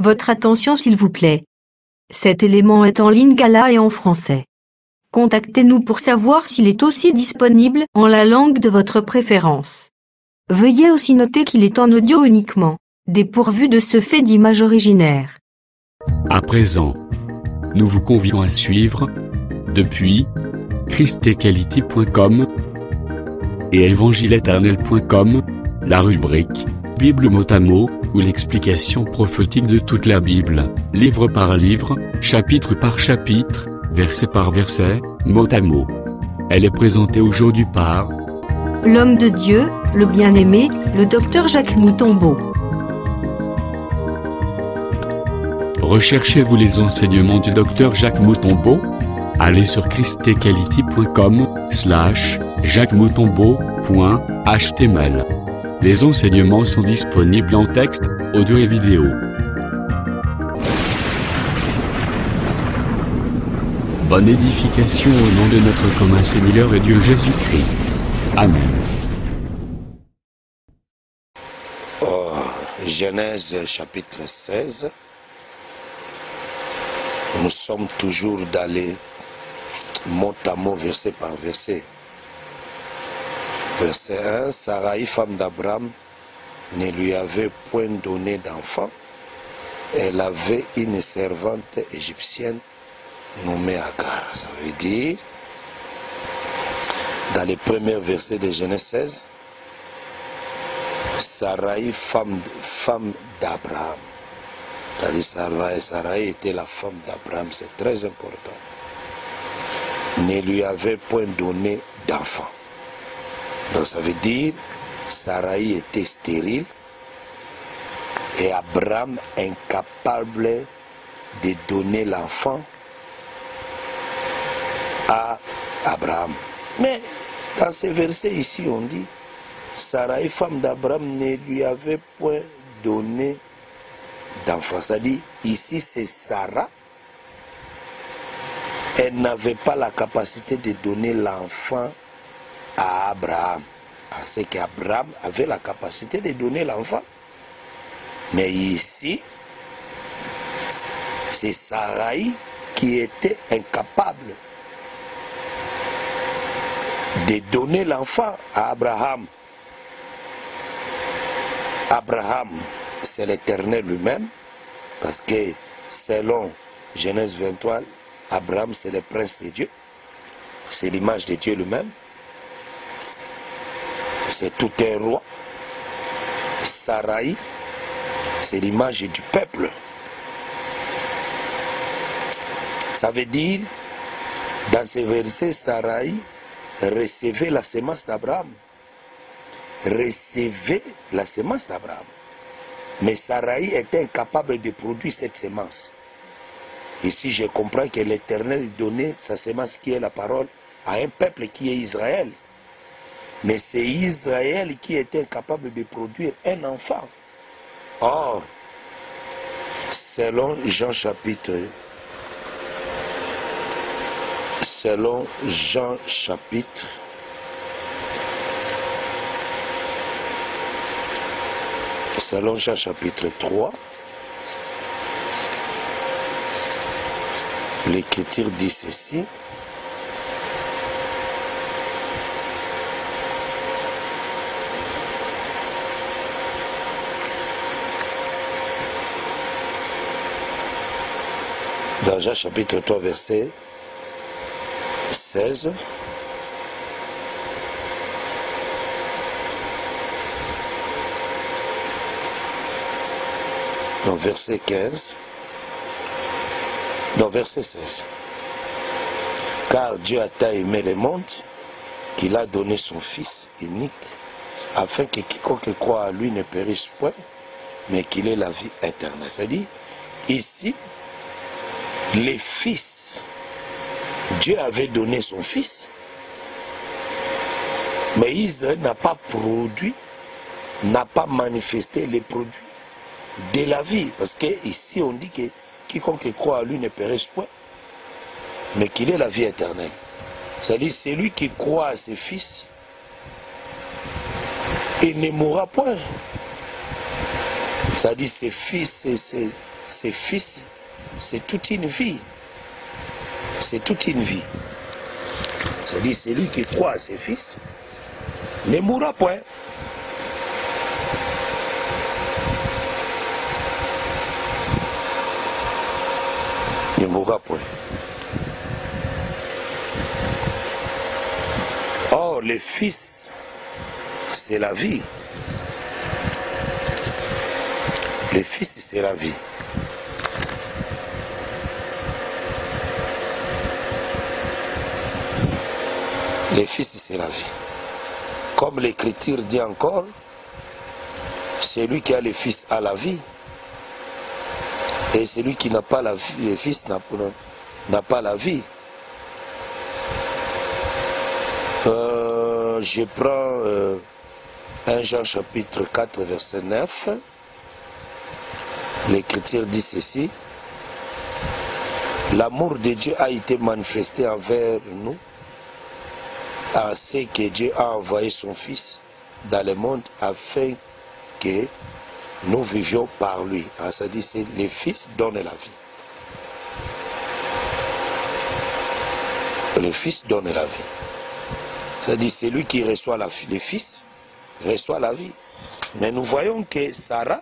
Votre attention s'il vous plaît. Cet élément est en lingala et en français. Contactez-nous pour savoir s'il est aussi disponible en la langue de votre préférence. Veuillez aussi noter qu'il est en audio uniquement, dépourvu de ce fait d'image originaire. À présent, nous vous convions à suivre, depuis christequality.com et évangile-éternel.com, la rubrique Bible mot à mot, ou l'explication prophétique de toute la Bible, livre par livre, chapitre par chapitre, verset par verset, mot à mot. Elle est présentée aujourd'hui par l'homme de Dieu, le bien-aimé, le docteur Jacques Moutombo. Recherchez-vous les enseignements du docteur Jacques Moutombo? Allez sur christequality.com/jacquesmoutombo.html. Les enseignements sont disponibles en texte, audio et vidéo. Bonne édification au nom de notre commun Seigneur et Dieu Jésus-Christ. Amen. Genèse chapitre 16. Nous sommes toujours dans les mot à mot, verset par verset. Verset 1, Sarai, femme d'Abraham, ne lui avait point donné d'enfant. Elle avait une servante égyptienne nommée Agar. Ça veut dire, dans les premiers versets de Genèse 16, Sarai, femme d'Abraham. C'est-à-dire Sarai était la femme d'Abraham, c'est très important. Ne lui avait point donné d'enfant. Donc ça veut dire, Sarai était stérile et Abraham incapable de donner l'enfant à Abraham. Mais dans ce verset ici, on dit, Sarai, femme d'Abraham, ne lui avait point donné d'enfant. C'est-à-dire, ici c'est Sarah. Elle n'avait pas la capacité de donner l'enfant à Abraham. Parce qu'Abraham avait la capacité de donner l'enfant. Mais ici, c'est Sarai qui était incapable de donner l'enfant à Abraham. Abraham, c'est l'Éternel lui-même, parce que selon Genèse 23, Abraham c'est le prince de Dieu, c'est l'image de Dieu lui-même, c'est tout un roi. Sarai, c'est l'image du peuple. Ça veut dire, dans ce verset, Sarai recevait la semence d'Abraham. Recevait la semence d'Abraham. Mais Sarai était incapable de produire cette semence. Ici, je comprends que l'Éternel donnait sa semence qui est la parole à un peuple qui est Israël. Mais c'est Israël qui était incapable de produire un enfant. Or, selon Jean chapitre 3, l'Écriture dit ceci. Dans Jean chapitre 3, verset 16. Dans verset 15. Dans verset 16. Car Dieu a tant aimé le monde qu'il a donné son Fils unique, afin que quiconque croit à lui ne périsse point, mais qu'il ait la vie éternelle. C'est-à-dire, ici, les fils, Dieu avait donné son Fils, mais Israël n'a pas produit, n'a pas manifesté les produits de la vie. Parce que ici on dit que quiconque croit à lui ne périsse point, mais qu'il ait la vie éternelle. C'est-à-dire, celui qui croit à ses fils, il ne mourra point. C'est-à-dire, ses fils, ses fils, c'est toute une vie. C'est toute une vie. C'est-à-dire, celui qui croit à ses fils ne mourra point. Ne mourra point. Or, les fils, c'est la vie. Les fils, c'est la vie. Les fils, c'est la vie. Comme l'Écriture dit encore, celui qui a les fils a la vie. Et celui qui n'a pas la vie, les fils n'a pas la vie. Je prends 1 Jean chapitre 4 verset 9. L'Écriture dit ceci. L'amour de Dieu a été manifesté envers nous, à ce que Dieu a envoyé son Fils dans le monde afin que nous vivions par lui. C'est-à-dire que les Fils donnent la vie. Le Fils donne la vie. C'est-à-dire celui qui reçoit les Fils reçoit la vie. Mais nous voyons que Sarah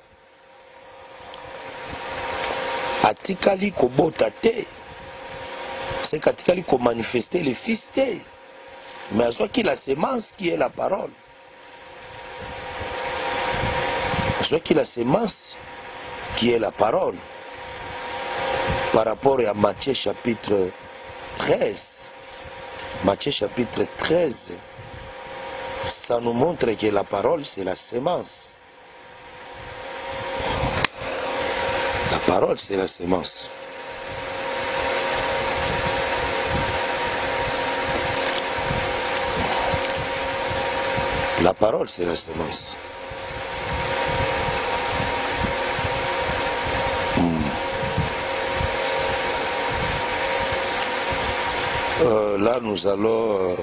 atikali kobota te. C'est qu'atikali ko manifester les Fils te. Mais à soi qui la sémence qui est la parole. À soi qui la sémence qui est la parole. Par rapport à Matthieu chapitre 13. Matthieu chapitre 13. Ça nous montre que la parole c'est la sémence. La parole c'est la sémence. La parole, c'est la semence. Là, nous allons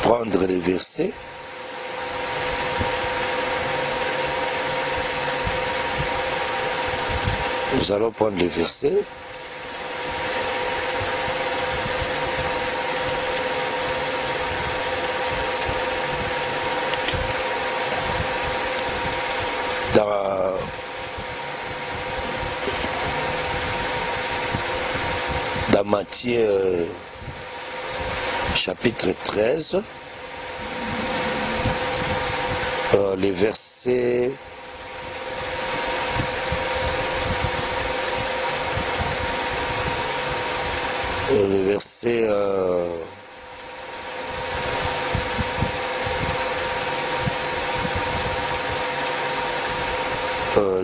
prendre les versets. Nous allons prendre les versets. Dans Matthieu chapitre 13, les versets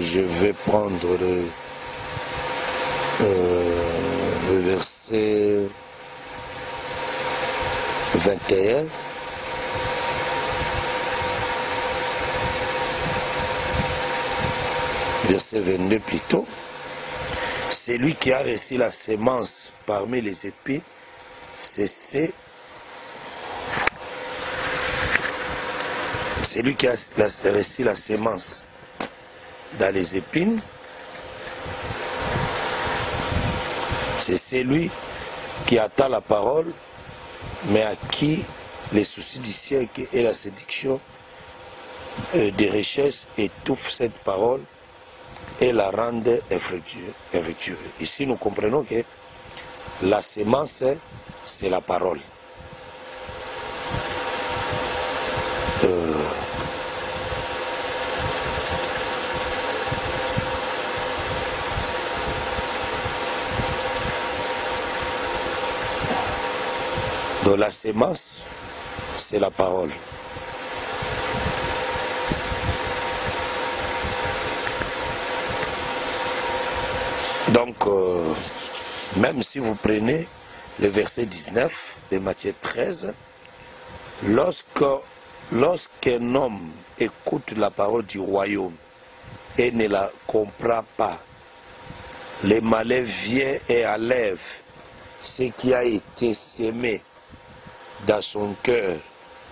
je vais prendre le verset 21. Verset 22 plutôt. C'est lui qui a reçu la sémence parmi les épis. C'est lui qui a reçu la sémence dans les épines. C'est celui qui attend la parole, mais à qui les soucis du siècle et la séduction des richesses étouffent cette parole et la rendent infructueuse. Ici, nous comprenons que la sémence, c'est la parole. Donc la sémence, c'est la parole. Donc, même si vous prenez le verset 19 de Matthieu 13, lorsqu'un homme écoute la parole du royaume et ne la comprend pas, le malheur vient et enlève ce qui a été sémé dans son cœur.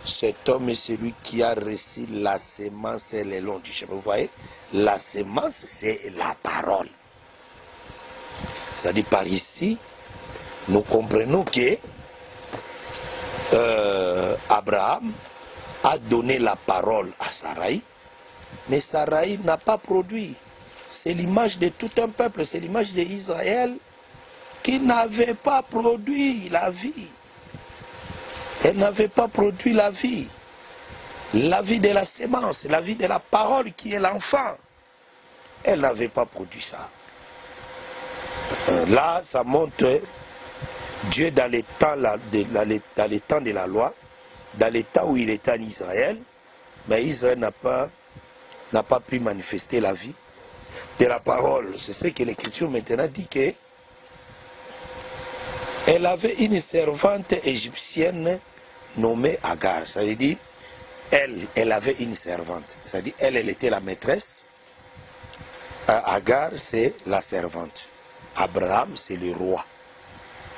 cet homme est celui qui a reçu la semence et les longs du chemin. Vous voyez, la semence, c'est la parole. C'est-à-dire par ici, nous comprenons que Abraham a donné la parole à Sarai, mais Sarai n'a pas produit. C'est l'image de tout un peuple, c'est l'image d'Israël qui n'avait pas produit la vie. Elle n'avait pas produit la vie de la sémence, la vie de la parole qui est l'enfant. Elle n'avait pas produit ça. Là, ça montre Dieu dans les temps de la loi, dans les temps où il était en Israël, mais Israël n'a pas pu manifester la vie de la parole. C'est ce que l'Écriture maintenant dit que elle avait une servante égyptienne nommée Agar. Ça veut dire, elle avait une servante. C'est-à-dire, elle était la maîtresse. Agar, c'est la servante. Abraham, c'est le roi.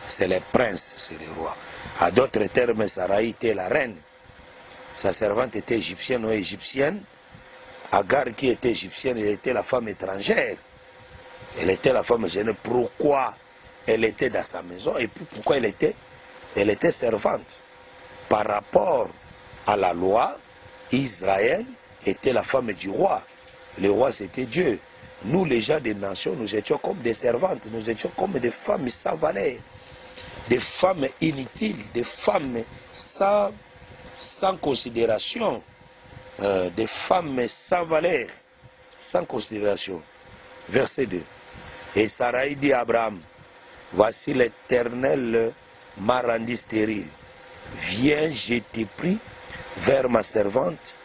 C'est le prince, c'est le roi. À d'autres termes, Sarai était la reine. Sa servante était égyptienne ou égyptienne. Agar, qui était égyptienne, elle était la femme étrangère. Elle était la femme étrangère. Pourquoi elle était dans sa maison et puis pourquoi elle était servante? Par rapport à la loi, Israël était la femme du roi. Le roi, c'était Dieu. Nous, les gens des nations, nous étions comme des servantes. Nous étions comme des femmes sans valeur. Des femmes inutiles. Des femmes sans considération. Des femmes sans valeur. Sans considération. Verset 2. Et Sarai dit à Abraham, voici l'Éternel m'a rendu stérile. Viens, je t'ai pris vers ma servante.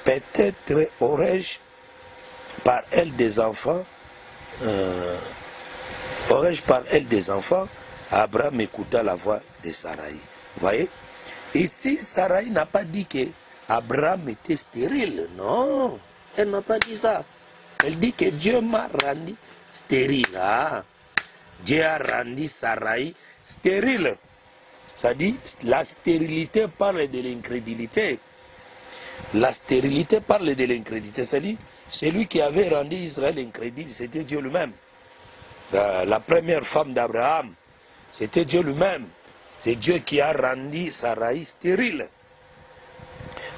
Peut-être aurais-je par elle des enfants. Aurais-je par elle des enfants? Abraham écouta la voix de Sarai. Vous voyez? Ici, Sarai n'a pas dit que Abraham était stérile. Non, elle n'a pas dit ça. Elle dit que Dieu m'a rendu stérile. Ah. Dieu a rendu Sarai stérile. Ça dit, la stérilité parle de l'incrédulité. La stérilité parle de l'incrédulité. C'est-à-dire, celui qui avait rendu Israël incrédule, c'était Dieu lui-même. La première femme d'Abraham, c'était Dieu lui-même. C'est Dieu qui a rendu Sarai stérile.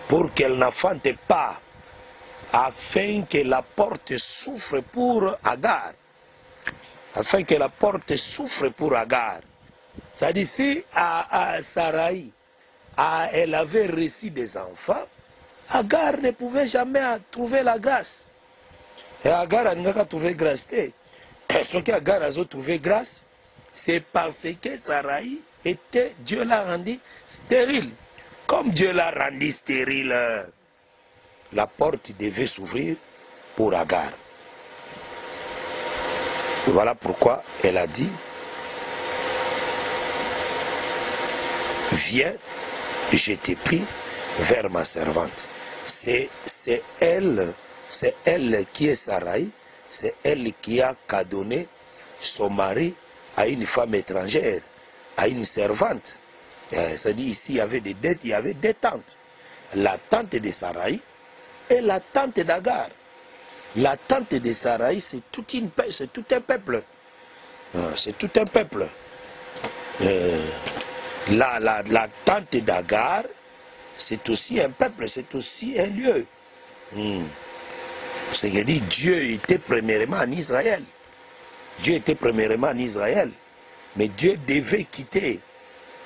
Pour qu'elle n'enfante pas. Afin que la porte souffre pour Agar. Afin que la porte souffre pour Agar. C'est-à-dire, si Sarai, elle avait reçu des enfants, Agar ne pouvait jamais trouver la grâce. Et Agar n'a pas trouvé grâce. Ce qu'Agar a trouvé grâce, c'est parce que Sarai était, Dieu l'a rendu stérile. Comme Dieu l'a rendu stérile, la porte devait s'ouvrir pour Agar. Voilà pourquoi elle a dit, viens, je t'ai pris vers ma servante. C'est elle qui est Sarai, c'est elle qui a cadonné son mari à une femme étrangère, à une servante. C'est-à-dire ici, il y avait des dettes, il y avait des tantes. La tante de Sarai et la tante d'Agar. La tante de Sarai, c'est tout un peuple. C'est tout un peuple. La tante d'Agar, c'est aussi un peuple, c'est aussi un lieu. C'est-à-dire Dieu était premièrement en Israël. Dieu était premièrement en Israël. Mais Dieu devait quitter.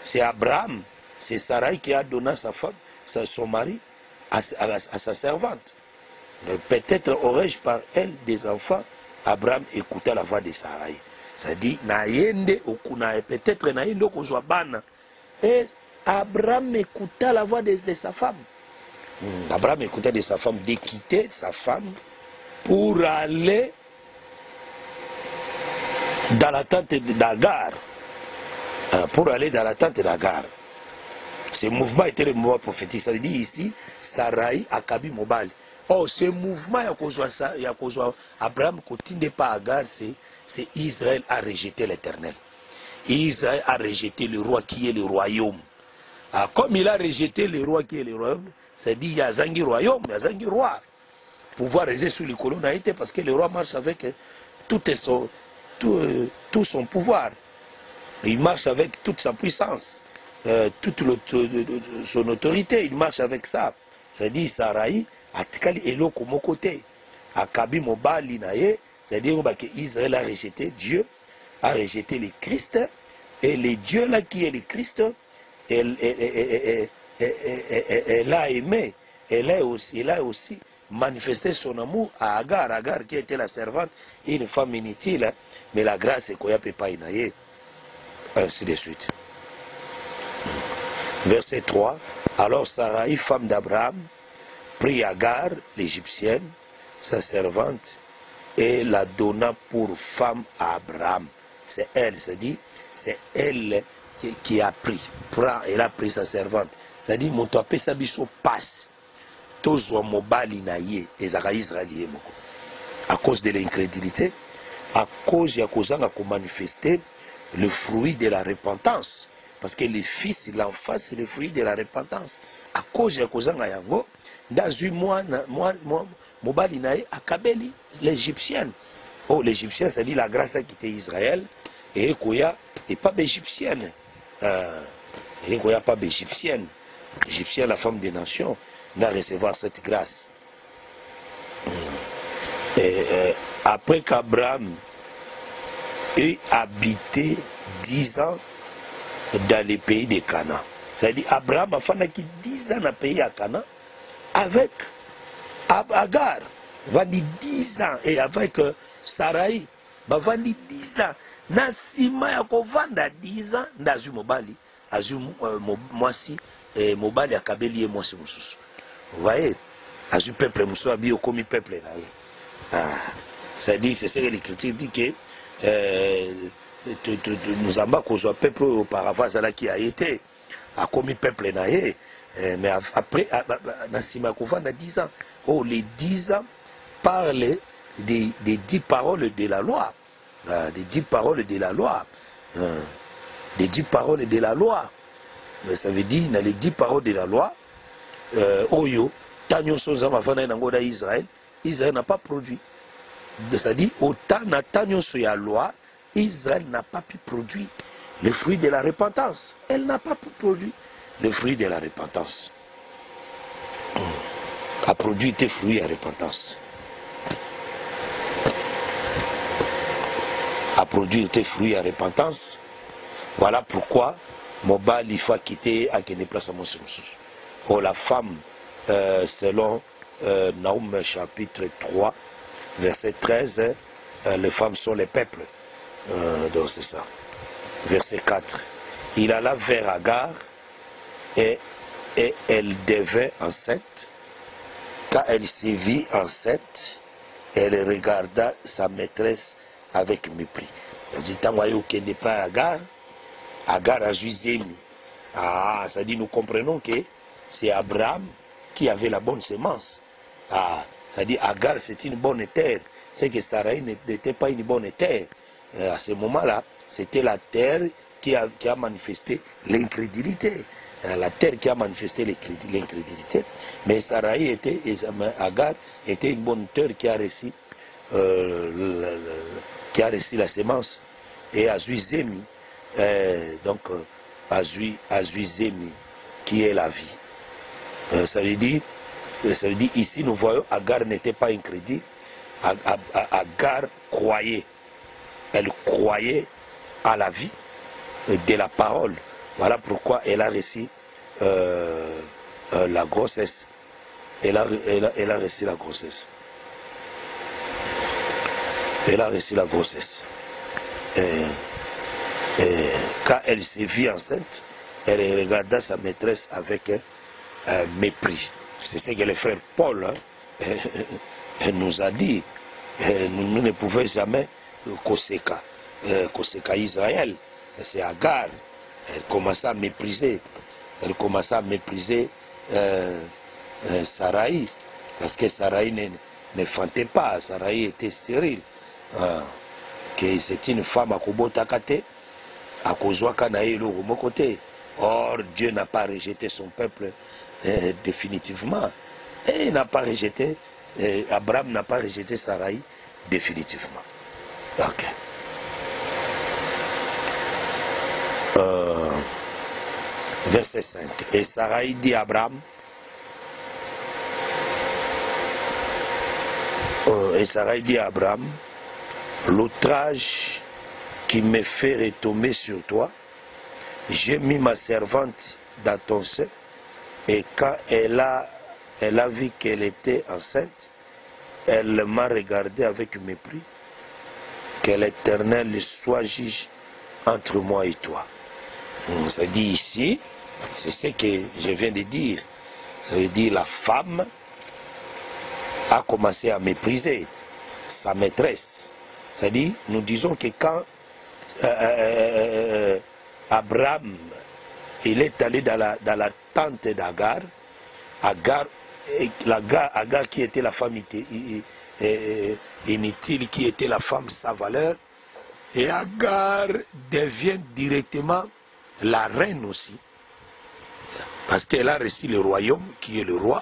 C'est Abraham, c'est Sarai qui a donné sa femme, son mari, à sa servante. Peut-être aurais-je par elle des enfants. Abraham écouta la voix de Sarai. Ça dit, peut-être naïende okuzwabana. Et Abraham écouta la voix de sa femme. Abraham écouta de sa femme de quitter sa femme pour aller dans la tente d'Agar. Pour aller dans la tente d'Agar. Ce mouvement était le mouvement prophétique. Ça veut dire ici, Sarai Akabi Mobile. Oh, ce mouvement, Abraham continue pas Agar, c'est Israël a rejeté l'Éternel. Israël a rejeté le roi qui est le royaume. Comme il a rejeté le roi qui est le royaume, c'est-à-dire il y a Zangi royaume, il y a Zangi roi. Pouvoir rester sous les colons a été parce que le roi marche avec tout son pouvoir. Il marche avec toute sa puissance, toute son autorité, il marche avec ça. C'est-à-dire Sarai, Atikali Eloko mon côté. Akabi Mobali Naye, c'est-à-dire que Israël a rejeté Dieu, a rejeté le Christ, et le Dieu là qui est le Christ, elle a aimé, elle a aussi manifesté son amour à Agar, Agar qui était la servante, une femme inutile, mais la grâce est qu'on ne peut pas y nailler. Ainsi de suite. Verset 3. Alors Sarai, femme d'Abraham, prit Agar, l'égyptienne, sa servante, et la donna pour femme à Abraham. C'est elle, c'est-à-dire, c'est elle qui a pris. Elle a pris sa servante. C'est-à-dire, mon toapé sabiso passe. Tozo mobali naye, ezaka israélien moko. À cause de l'incrédulité, à cause de la manifester le fruit de la repentance. Parce que le fils, l'enfant, c'est le fruit de la repentance. À cause de la yango, dans une mobali naye, akabeli l'égyptienne. Oh, l'égyptienne, c'est-à-dire la grâce qui était Israël, et Koya n'est pas égyptienne. Et Koya pas égyptienne. Égyptienne, la femme des nations, n'a recevoir cette grâce. Après qu'Abraham ait habité 10 ans dans le pays de Canaan. C'est-à-dire Abraham a fait 10 ans dans le pays de Canaan avec Agar. Vandi 10 ans et avec Sarai. Vandi 10 ans. Nasima ya kovanda 10 ans ndazu mobali. Azu mwasi mobali akabeli mwasi mususu. Vous voyez, azu peuple mususu abi okomi peuple na. C'est-à-dire c'est ce que l'écriture dit que nous avons causé peuple auparavant qui a été a commis peuple na ye. Mais après Nasima kovanda 10 ans. Oh, les 10 ans parlent des 10 paroles de la loi. Des 10 paroles de la loi. Des 10 paroles de la loi. Mais ça veut dire, dans les 10 paroles de la loi, Oyo, Tanyo Sozama Vana Nangoda Israël, Israël n'a pas produit. C'est-à-dire, autant Tanyo Soya loi, Israël n'a pas pu produire le fruit de la repentance. Elle n'a pas pu produire le fruit de la repentance. A produit des fruits à repentance. A produit des fruits à repentance. Voilà pourquoi Mobal il faut quitter à Kene place à Moussous. Pour la femme, selon Naoum chapitre 3, verset 13, les femmes sont les peuples. Donc c'est ça. Verset 4. Il alla vers Agar et elle devint enceinte. Quand elle se vit enceinte, elle regarda sa maîtresse avec mépris. Elle dit, tant n'est pas Agar, Agar a Zémi. Ah, ça dit, nous comprenons que c'est Abraham qui avait la bonne semence. Ah, ça dit, Agar c'est une bonne terre. C'est que Sarai n'était pas une bonne terre. À ce moment-là, c'était la terre qui a manifesté l'incrédulité. La terre qui a manifesté l'incrédulité. Mais Sarai Agar était une bonne terre qui a reçu la semence. Et Azui-Zémi, donc Azui-Zémi, qui est la vie. Ça veut dire ici nous voyons Agar n'était pas incrédule. Agar croyait. Elle croyait à la vie de la parole. Voilà pourquoi elle a reçu la grossesse. Elle a reçu la grossesse. Elle a reçu la grossesse. Quand elle se vit enceinte, elle regarda sa maîtresse avec mépris. C'est ce que le frère Paul nous a dit. Nous ne pouvons jamais Koseka Israël. C'est Agar. Elle commença à mépriser. Elle commença à mépriser Sarai. Parce que Sarai ne fantait pas. Sarai était stérile. Que c'est une femme à Kobotakate. À Kozwaka Naïlo, au côté. Or, Dieu n'a pas rejeté son peuple définitivement. Et il n'a pas rejeté, Abraham n'a pas rejeté Sarai définitivement. Ok. Verset 5. Et Sarai dit à Abraham, l'outrage qui me fait retomber sur toi, j'ai mis ma servante dans ton sein, et quand elle a vu qu'elle était enceinte, elle m'a regardé avec mépris. Que l'Éternel soit juge entre moi et toi. Ça dit ici, c'est ce que je viens de dire. Ça veut dire la femme a commencé à mépriser sa maîtresse. C'est-à-dire, nous disons que quand Abraham il est allé dans la tente d'Agar, Agar qui était la femme inutile, qui était la femme sans valeur, et Agar devient directement la reine aussi, parce qu'elle a reçu le royaume qui est le roi,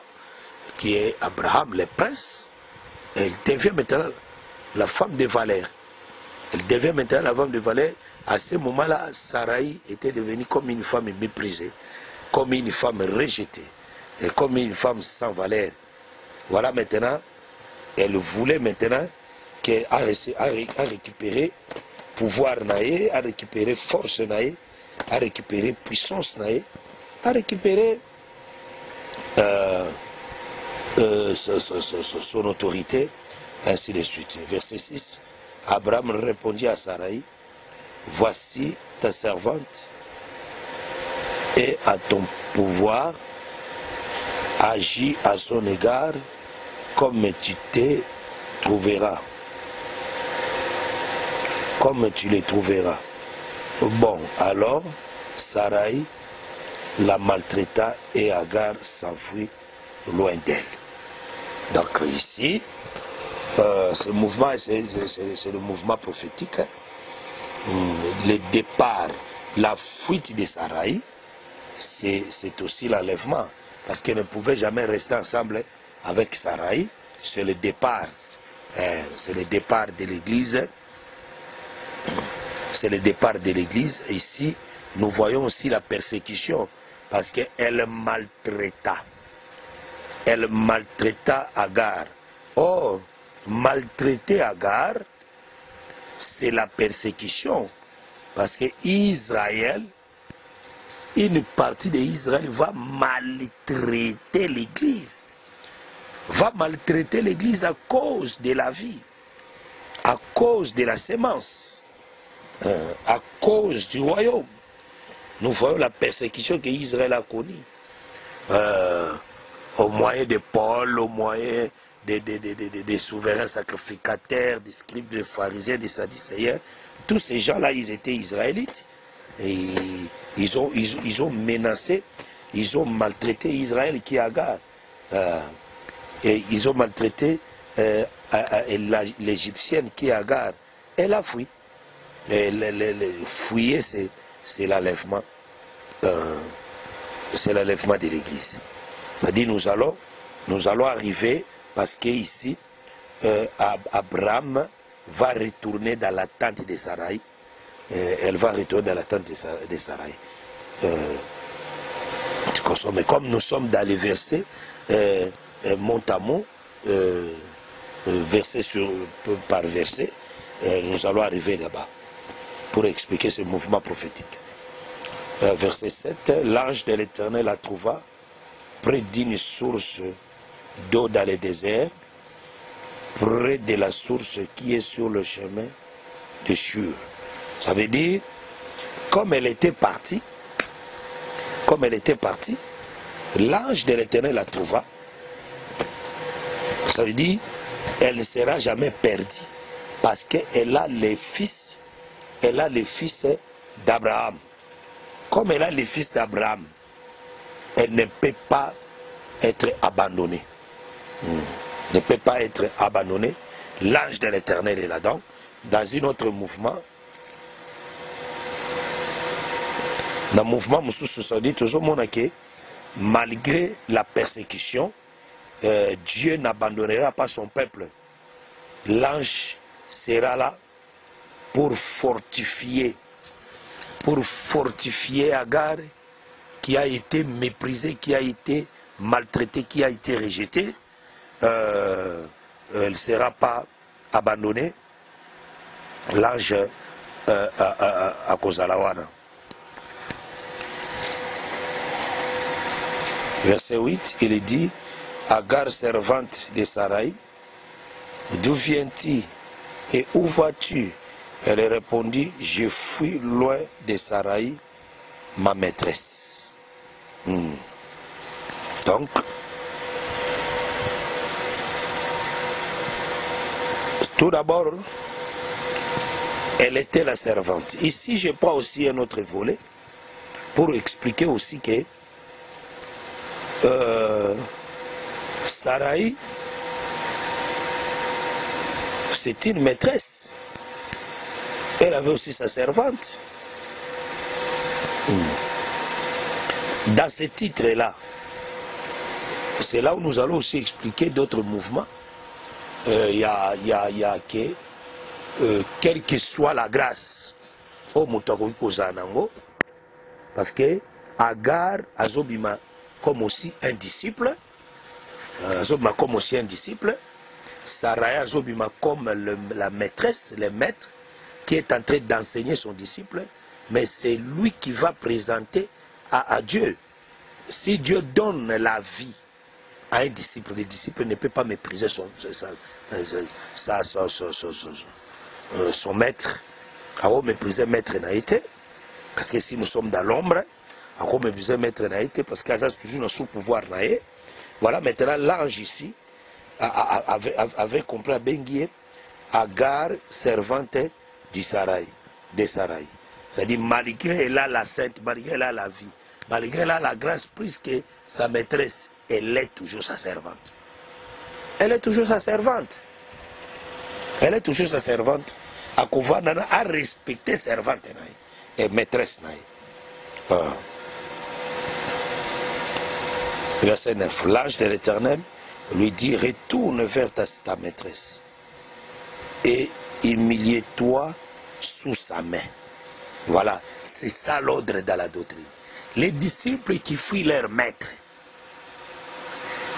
qui est Abraham, le prince. Elle devient maintenant la femme de valeur. Elle devient maintenant la femme de valeur. À ce moment-là, Sarai était devenue comme une femme méprisée, comme une femme rejetée, et comme une femme sans valeur. Voilà maintenant, elle voulait maintenant qu'elle a récupéré pouvoir naïe, à récupérer force naïe, à récupérer puissance naïe, à récupérer son autorité, ainsi de suite. Verset 6. Abraham répondit à Sarai, voici ta servante, et à ton pouvoir, agis à son égard comme tu te trouveras. Comme tu les trouveras. Bon, alors, Sarai la maltraita et Agar s'enfuit loin d'elle. Donc ici, ce mouvement, c'est le mouvement prophétique. Hein. Le départ, la fuite de Sarai, c'est aussi l'enlèvement. Parce qu'elle ne pouvait jamais rester ensemble avec Sarai. C'est le départ. C'est le départ de l'Église. C'est le départ de l'Église. Ici, nous voyons aussi la persécution. Parce qu'elle maltraita. Elle maltraita Agar. Or, maltraiter Agar, c'est la persécution. Parce que Israël, une partie d'Israël va maltraiter l'Église. Va maltraiter l'Église à cause de la vie, à cause de la sémence, à cause du royaume. Nous voyons la persécution que Israël a connue. Au moyen de Paul, au moyen des souverains sacrificateurs, des scribes, des pharisiens, des sadducéens. Tous ces gens-là, ils étaient israélites. Et ils ont menacé, ils ont maltraité Israël qui est Agar. Et ils ont maltraité l'Égyptienne qui est Agar. Elle a fui. Fouiller, c'est l'enlèvement. C'est l'enlèvement de l'Église. C'est-à-dire nous allons arriver, parce qu'ici, Abraham va retourner dans la tente de Sarai. Elle va retourner dans la tente de Sarai. Mais comme nous sommes dans les versets, mot à mot, verset par verset, nous allons arriver là-bas pour expliquer ce mouvement prophétique. Verset 7, l'ange de l'Éternel la trouva près d'une source d'eau dans le désert, près de la source qui est sur le chemin de Shur. Ça veut dire, comme elle était partie, l'ange de l'Éternel la trouva. Ça veut dire, elle ne sera jamais perdue, parce qu'elle a les fils d'Abraham. Comme elle a les fils d'Abraham, elle ne peut pas être abandonnée. Ne peut pas être abandonnée. L'ange de l'Éternel est là-dedans. Dans un autre mouvement, Dans le mouvement Moussou ça dit toujours que malgré la persécution, Dieu n'abandonnera pas son peuple. L'ange sera là pour fortifier Agar, qui a été méprisée, qui a été maltraitée, qui a été rejetée. Elle ne sera pas abandonnée. L'ange à Kozalawana. Verset 8, il dit, Agar, servante de Sarai, d'où viens-tu et où vas-tu? Elle répondit, je fuis loin de Sarai, ma maîtresse. Donc, tout d'abord, elle était la servante. Ici, je prends aussi un autre volet pour expliquer aussi que Sarai, c'est une maîtresse. Elle avait aussi sa servante. Dans ce titre-là, c'est là où nous allons aussi expliquer d'autres mouvements. Il y a que, quelle que soit la grâce, parce que Agar azobima comme aussi un disciple, Sarai azobima comme la maîtresse, le maître, qui est en train d'enseigner son disciple, mais c'est lui qui va présenter à Dieu. Si Dieu donne la vie à un disciple, le disciple ne peut pas mépriser son maître. Alors mépriser maître n'a été, parce que si nous sommes dans l'ombre, alors mépriser maître n'a été, parce qu'il y a toujours un sous-pouvoir. Voilà, maintenant l'ange ici avait compris à Benguier, Agar, servante du Sarai, de Sarai. C'est-à-dire, malgré elle a la sainte, malgré elle a la vie, malgré elle a la grâce, puisque sa maîtresse, elle est toujours sa servante. Elle est toujours sa servante. Elle est toujours sa servante. À Kouvanana, à respecter servante et maîtresse. Verset 9. L'ange de l'Éternel lui dit, retourne vers ta maîtresse et humilie-toi sous sa main. Voilà, c'est ça l'ordre dans la doctrine. Les disciples qui fuient leur maître,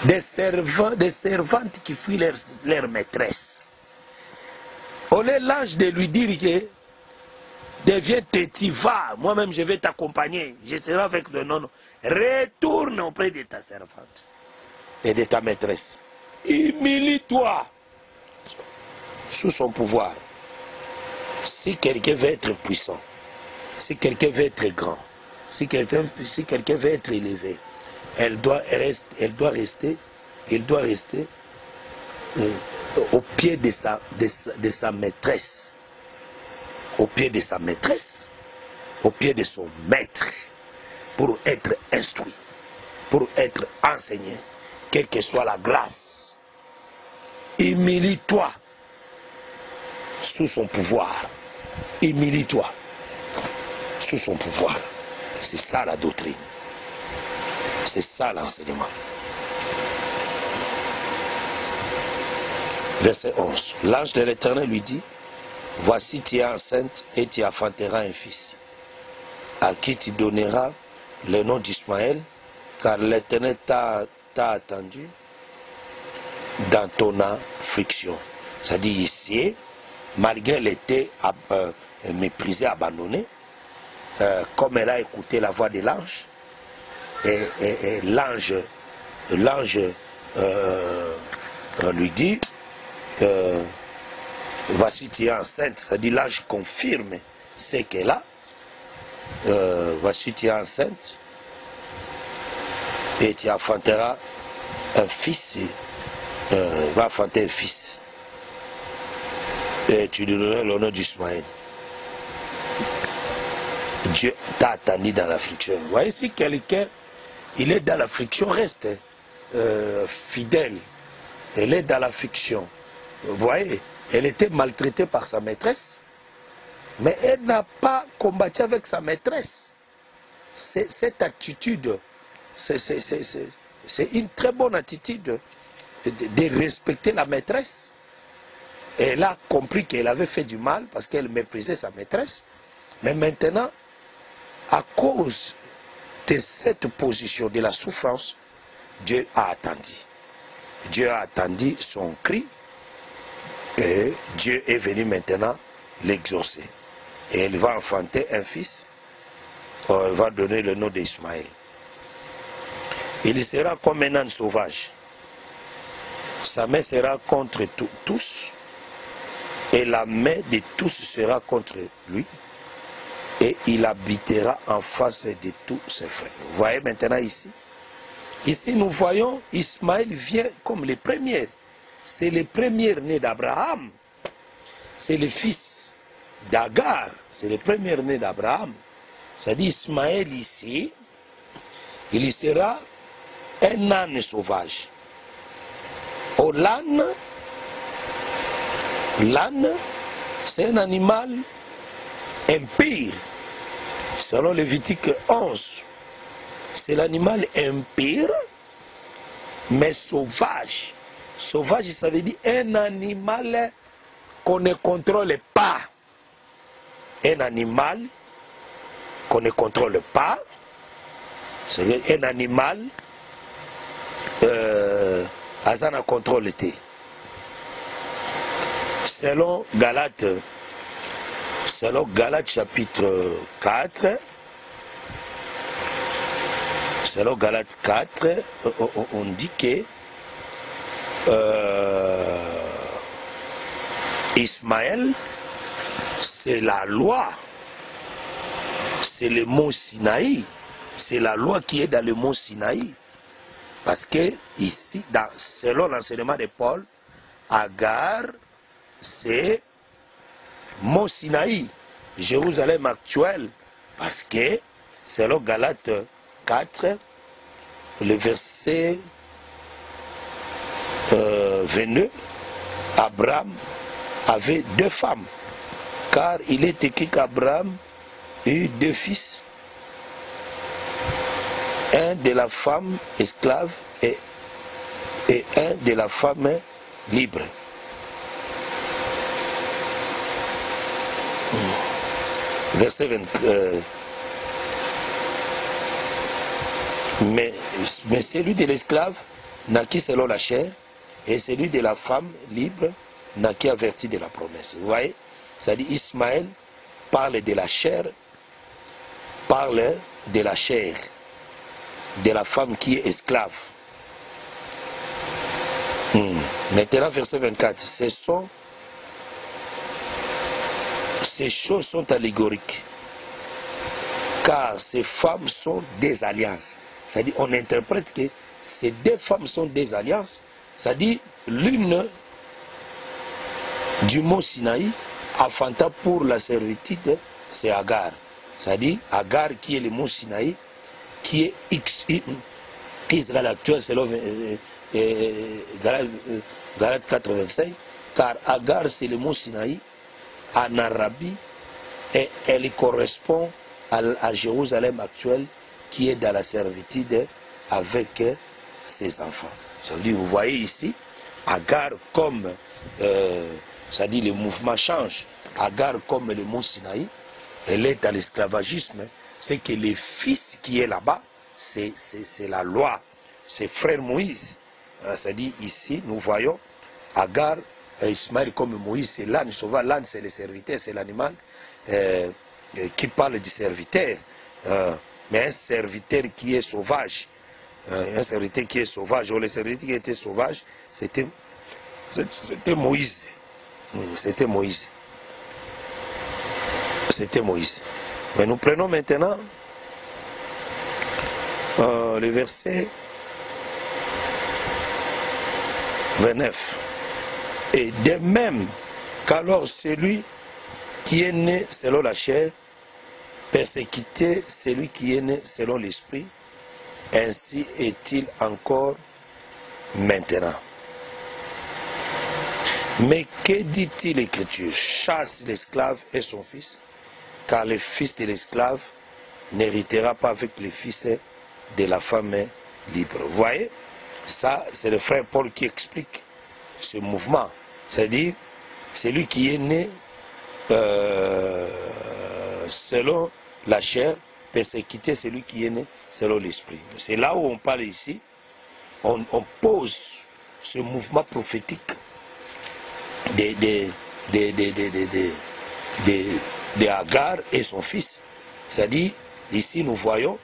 des servantes qui fuient leur maîtresse. Au lieu l'ange de lui dire que deviens têtu, va, moi-même je vais t'accompagner, je serai avec le non. Retourne auprès de ta servante et de ta maîtresse. Humilie-toi sous son pouvoir. Si quelqu'un veut être puissant, si quelqu'un veut être grand, si quelqu'un veut être élevé, il doit rester au pied de sa maîtresse, au pied de sa maîtresse, au pied de son maître, pour être instruit, pour être enseigné, quelle que soit la grâce. Humilie-toi sous son pouvoir. Humilie-toi sous son pouvoir. C'est ça la doctrine. C'est ça l'enseignement. Verset 11. L'ange de l'Éternel lui dit, voici tu es enceinte et tu enfanteras un fils, à qui tu donneras le nom d'Ismaël, car l'Éternel t'a attendu dans ton affliction. C'est-à-dire ici, malgré elle était méprisée, abandonnée, comme elle a écouté la voix de l'ange, et l'ange lui dit, voici tu es enceinte, c'est-à-dire l'ange confirme ce qu'elle a, voici tu es enceinte, et tu enfanteras un fils, va enfanter un fils, et tu lui donneras le nom d'Ismaël. Dieu t'a attendu dans l'affliction. Vous voyez, si quelqu'un il est dans l'affliction, reste fidèle. Elle est dans l'affliction. Vous voyez, elle était maltraitée par sa maîtresse, mais elle n'a pas combattu avec sa maîtresse. cette attitude, c'est une très bonne attitude de respecter la maîtresse. Elle a compris qu'elle avait fait du mal parce qu'elle méprisait sa maîtresse. Mais maintenant, à cause de cette position de la souffrance, Dieu a attendu. Dieu a attendu son cri et Dieu est venu maintenant l'exaucer. Et elle va enfanter un fils. Elle va donner le nom d'Ismaël. Il sera comme un âne sauvage. Sa main sera contre tous. Et la main de tous sera contre lui. Et il habitera en face de tous ses frères. Vous voyez maintenant ici. Ici nous voyons Ismaël vient comme le premier. C'est le premier né d'Abraham. C'est le fils d'Agar. C'est le premier né d'Abraham. C'est-à-dire Ismaël ici, il sera un âne sauvage. Au l'âne, c'est un animal impur. Selon Lévitique 11, c'est l'animal impur, mais sauvage. Sauvage, ça veut dire un animal qu'on ne contrôle pas. Un animal qu'on ne contrôle pas. C'est un animal Azana contrôle T. Selon Galates chapitre 4, selon Galates 4, on dit que Ismaël, c'est la loi, c'est le mont Sinaï, c'est la loi qui est dans le mont Sinaï. Parce que ici, selon l'enseignement de Paul, Agar, c'est mont Sinaï, Jérusalem actuelle. Parce que, selon Galates 4, le verset 22, Abraham avait 2 femmes. Car il est écrit qu'Abraham eut 2 fils. Un de la femme esclave et un de la femme libre. Verset 20. Mais celui de l'esclave naquit selon la chair, et celui de la femme libre naquit averti de la promesse. Vous voyez, ça dit Ismaël parle de la chair, de la femme qui est esclave. Maintenant, verset 24. Ces choses sont allégoriques, car ces femmes sont des alliances. C'est-à-dire, on interprète que ces 2 femmes sont des alliances. C'est-à-dire, l'une du mont Sinaï affanta pour la servitude, c'est Agar. C'est-à-dire, Agar qui est le mont Sinaï, qui est Israël actuel selon Galates 85, car Agar c'est le mont Sinaï en Arabie et elle correspond à Jérusalem actuelle qui est dans la servitude avec ses enfants. Ça veut dire, vous voyez ici, Agar comme, ça dit le mouvement change, Agar comme le mont Sinaï, elle est dans l'esclavagisme. C'est que le fils qui est là-bas, c'est la loi, c'est frère Moïse. C'est-à-dire ici, nous voyons Agar, Ismaël comme Moïse, c'est l'âne sauvage. L'âne, c'est le serviteur, c'est l'animal qui parle du serviteur. Mais un serviteur qui est sauvage, le serviteur qui était sauvage, c'était Moïse. C'était Moïse. C'était Moïse. Mais nous prenons maintenant le verset 29. Et de même qu'alors celui qui est né selon la chair persécutait celui qui est né selon l'esprit, ainsi est-il encore maintenant. Mais que dit-il l'Écriture? Chasse l'esclave et son fils, car le fils de l'esclave n'héritera pas avec le fils de la femme libre. Vous voyez, ça c'est le frère Paul qui explique ce mouvement. C'est-à-dire, celui qui est né selon la chair, persécuter celui qui est né selon l'esprit. C'est là où on parle ici, on pose ce mouvement prophétique de Agar et son fils. C'est-à-dire, ici nous voyons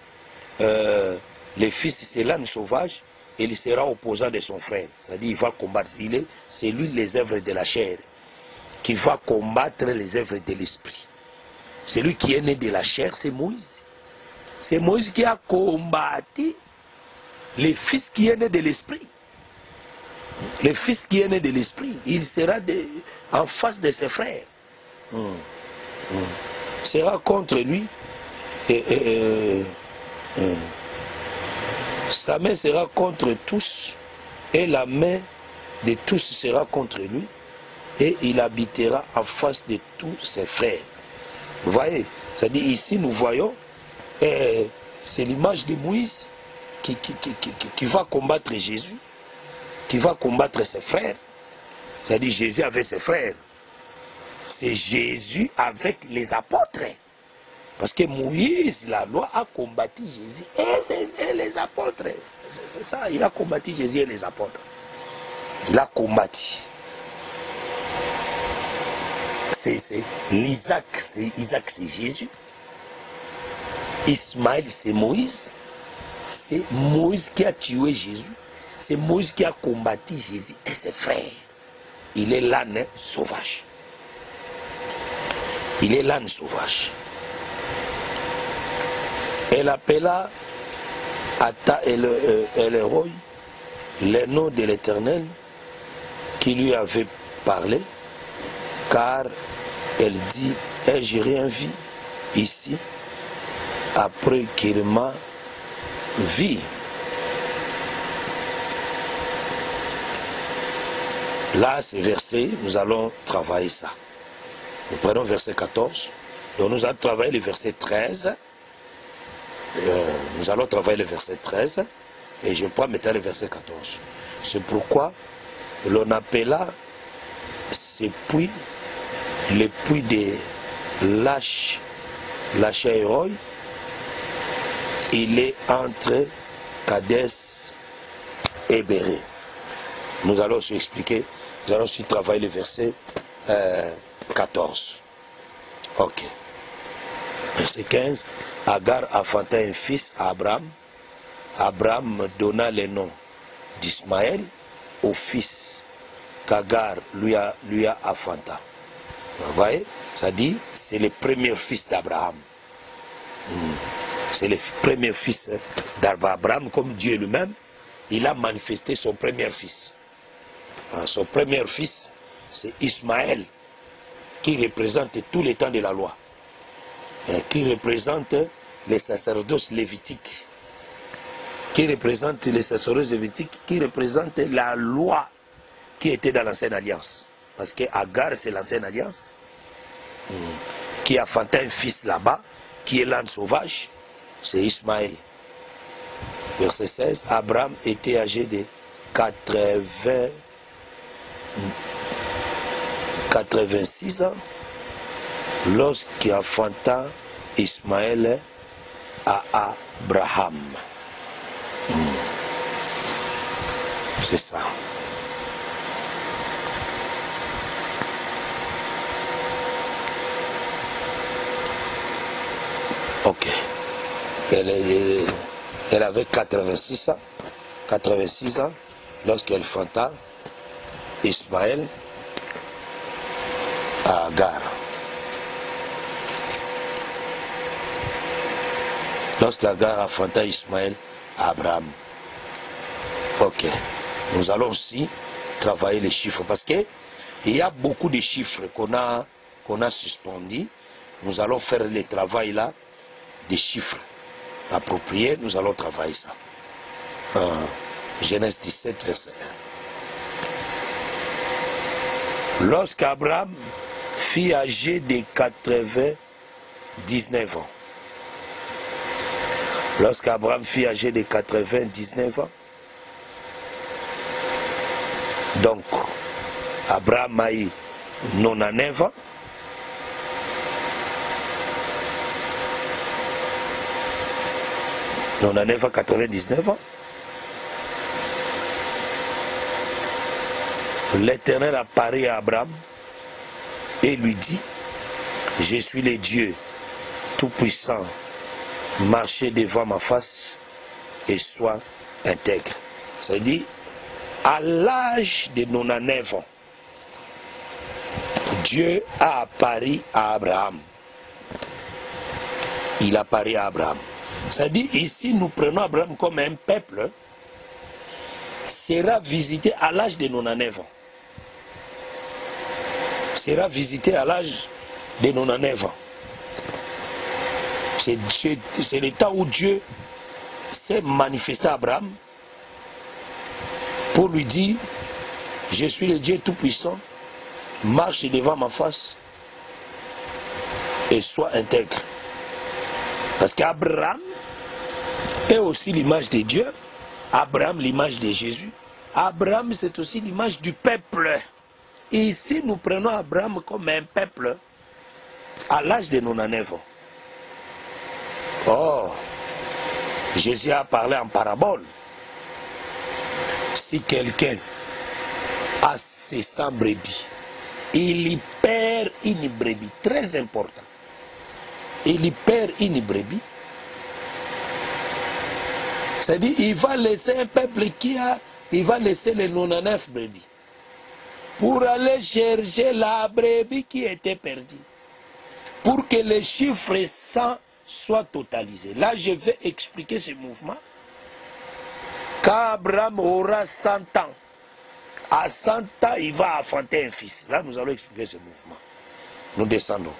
le fils c'est l'âne sauvage et il sera opposant de son frère. C'est-à-dire il va combattre. C'est lui les œuvres de la chair qui va combattre les œuvres de l'esprit. Celui qui est né de la chair, c'est Moïse. C'est Moïse qui a combattu le fils qui est né de l'esprit. Le fils qui est né de l'esprit, il sera en face de ses frères. Sera contre lui. Sa main sera contre tous et la main de tous sera contre lui et il habitera en face de tous ses frères. Vous voyez, c'est-à-dire ici nous voyons, c'est l'image de Moïse qui va combattre Jésus, qui va combattre ses frères. C'est-à-dire Jésus avec ses frères. C'est Jésus avec les apôtres. Parce que Moïse, la loi, a combattu Jésus et les apôtres. C'est ça, il a combattu Jésus et les apôtres. Il a combattu. C'est Isaac, c'est Jésus. Ismaël, c'est Moïse. C'est Moïse qui a tué Jésus. C'est Moïse qui a combattu Jésus et ses frères. Il est l'âne sauvage. Il est l'âne sauvage. Elle appela Ata El-Roi, le nom de l'Éternel qui lui avait parlé, car elle dit, ai-je rien vu ici après qu'il m'a vu? Là, ce verset, nous allons travailler ça. Nous prenons verset 14, donc nous allons travailler le verset 13. Nous allons travailler le verset 13 et je prends maintenant le verset 14. C'est pourquoi l'on appela ce puits le puits de Lachaïroi. Il est entre Kadès et Béré. Nous allons aussi expliquer, nous allons aussi travailler le verset 14. Ok. Verset 15. Agar enfanta un fils à Abraham. Abraham donna le nom d'Ismaël au fils qu'Agar lui a enfanta. Vous voyez, ça dit, c'est le premier fils d'Abraham. C'est le premier fils d'Abraham, comme Dieu lui-même, il a manifesté son premier fils. Son premier fils, c'est Ismaël, qui représente tous les temps de la loi. Qui représente les sacerdoces lévitiques, qui représente les sacerdoces lévitiques, qui représente la loi qui était dans l'ancienne alliance. Parce que Agar, c'est l'ancienne alliance, qui a enfanté un fils là-bas, qui est l'âne sauvage, c'est Ismaël. Verset 16, Abraham était âgé de 86 ans, lorsqu'il enfanta Ismaël à Abraham. C'est ça. Ok. Elle avait 86 ans lorsqu'elle enfanta Ismaël à Agar. Lorsqu'Agar enfanta Ismaël à Abraham. Ok. Nous allons aussi travailler les chiffres parce qu'il y a beaucoup de chiffres qu'on a suspendus. Nous allons faire le travail là des chiffres appropriés. Nous allons travailler ça. Genèse 17, verset 1. Lorsqu'Abraham fut âgé de 99 ans, Lorsqu'Abraham fut âgé de 99 ans, donc Abraham a eu 99 ans, on en est à 99 ans. L'Éternel apparaît à Abraham et lui dit, je suis le Dieu tout-puissant, marchez devant ma face et sois intègre. C'est-à-dire, à l'âge de 99 ans, Dieu a apparu à Abraham. Il apparaît à Abraham. C'est-à-dire, ici, nous prenons Abraham comme un peuple, sera visité à l'âge de 99 ans. Sera visité à l'âge de 99 ans. C'est le temps où Dieu s'est manifesté à Abraham pour lui dire, je suis le Dieu tout-puissant, marche devant ma face et sois intègre. Parce qu'Abraham est aussi l'image de Dieu. Abraham, l'image de Jésus. Abraham, c'est aussi l'image du peuple. Et ici, nous prenons Abraham comme un peuple à l'âge de 99 ans. Oh, Jésus a parlé en parabole. Si quelqu'un a ses 100 brebis, il y perd une brebis, très important. Il y perd une brebis. C'est-à-dire, il va laisser un peuple il va laisser les 99 brebis pour aller chercher la brebis qui était perdue. Pour que les chiffres 100 soient totalisés. Là, je vais expliquer ce mouvement. Quand Abraham aura 100 ans, à 100 ans, il va enfanter un fils. Là, nous allons expliquer ce mouvement. Nous descendons.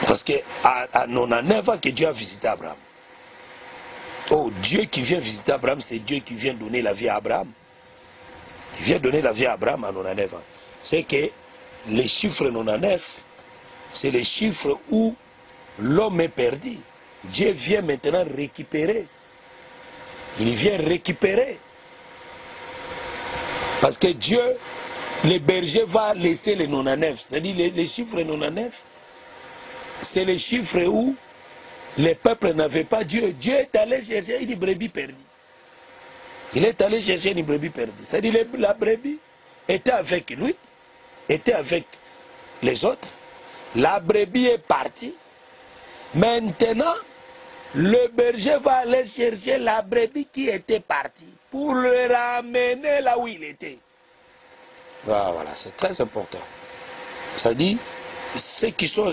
Parce qu'à 99 ans que Dieu a visité Abraham. Oh, Dieu qui vient visiter Abraham, c'est Dieu qui vient donner la vie à Abraham. Il vient donner la vie à Abraham à 99 ans. C'est que les chiffres 99, c'est les chiffres où l'homme est perdu. Dieu vient maintenant récupérer. Il vient récupérer. Parce que Dieu, le berger va laisser les 99. C'est-à-dire les chiffres 99, c'est les chiffres où les peuples n'avaient pas Dieu. Dieu est allé chercher une brebis perdue. Il est allé chercher une brebis perdue. C'est-à-dire la brebis était avec lui, était avec les autres. La brebis est partie. Maintenant, le berger va aller chercher la brebis qui était partie pour le ramener là où il était. Voilà, c'est très important. C'est-à-dire, ceux qui sont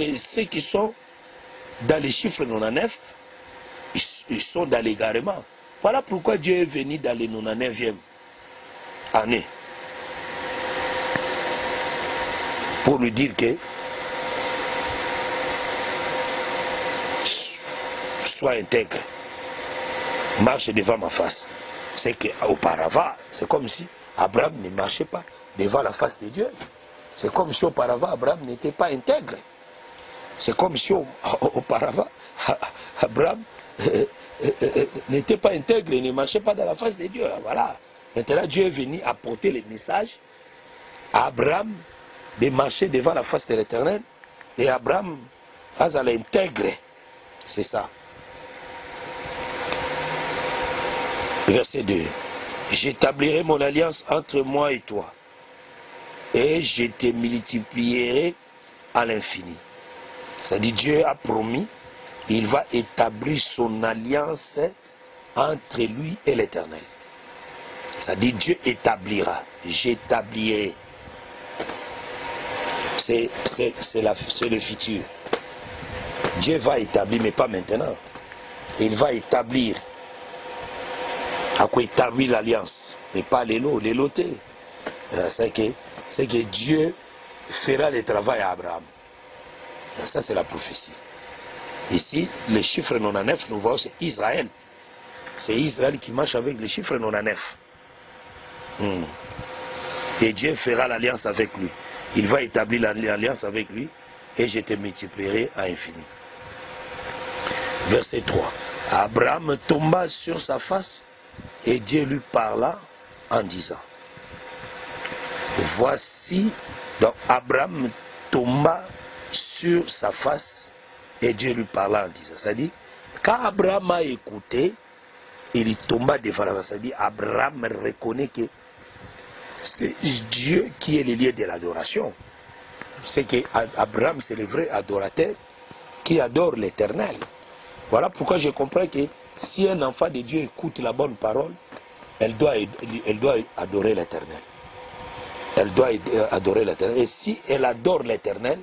dans les chiffres 99, ils sont dans l'égarement. Voilà pourquoi Dieu est venu dans les 99e année. Pour lui dire que sois intègre, marche devant ma face. C'est qu'auparavant, c'est comme si Abraham ne marchait pas devant la face de Dieu. C'est comme si auparavant Abraham n'était pas intègre. C'est comme si auparavant Abraham n'était pas intègre, il ne marchait pas dans la face de Dieu. Voilà. Maintenant Dieu est venu apporter le message à Abraham de marcher devant la face de l'Éternel. Et Abraham a l'intègre. C'est ça. Verset 2. J'établirai mon alliance entre moi et toi, et je te multiplierai à l'infini. C'est-à-dire Dieu a promis, il va établir son alliance entre lui et l'Éternel. C'est-à-dire Dieu établira, j'établirai. C'est le futur. Dieu va établir, mais pas maintenant. Il va établir. À quoi établir l'alliance, mais pas l'éloté. C'est que Dieu fera le travail à Abraham. Ça, c'est la prophétie. Ici, les chiffres 99, nous voyons, c'est Israël. C'est Israël qui marche avec les chiffres 99. Et Dieu fera l'alliance avec lui. Il va établir l'alliance avec lui, et je te multiplierai à infini. Verset 3. Abraham tomba sur sa face et Dieu lui parla en disant. Voici, donc Abraham tomba sur sa face et Dieu lui parla en disant. C'est-à-dire, quand Abraham a écouté, il tomba devant la face. C'est-à-dire, Abraham reconnaît que c'est Dieu qui est le lieu de l'adoration. C'est que Abraham, c'est le vrai adorateur qui adore l'Éternel. Voilà pourquoi je comprends que si un enfant de Dieu écoute la bonne parole, elle doit adorer l'Éternel. Elle doit adorer l'Éternel. Et si elle adore l'Éternel,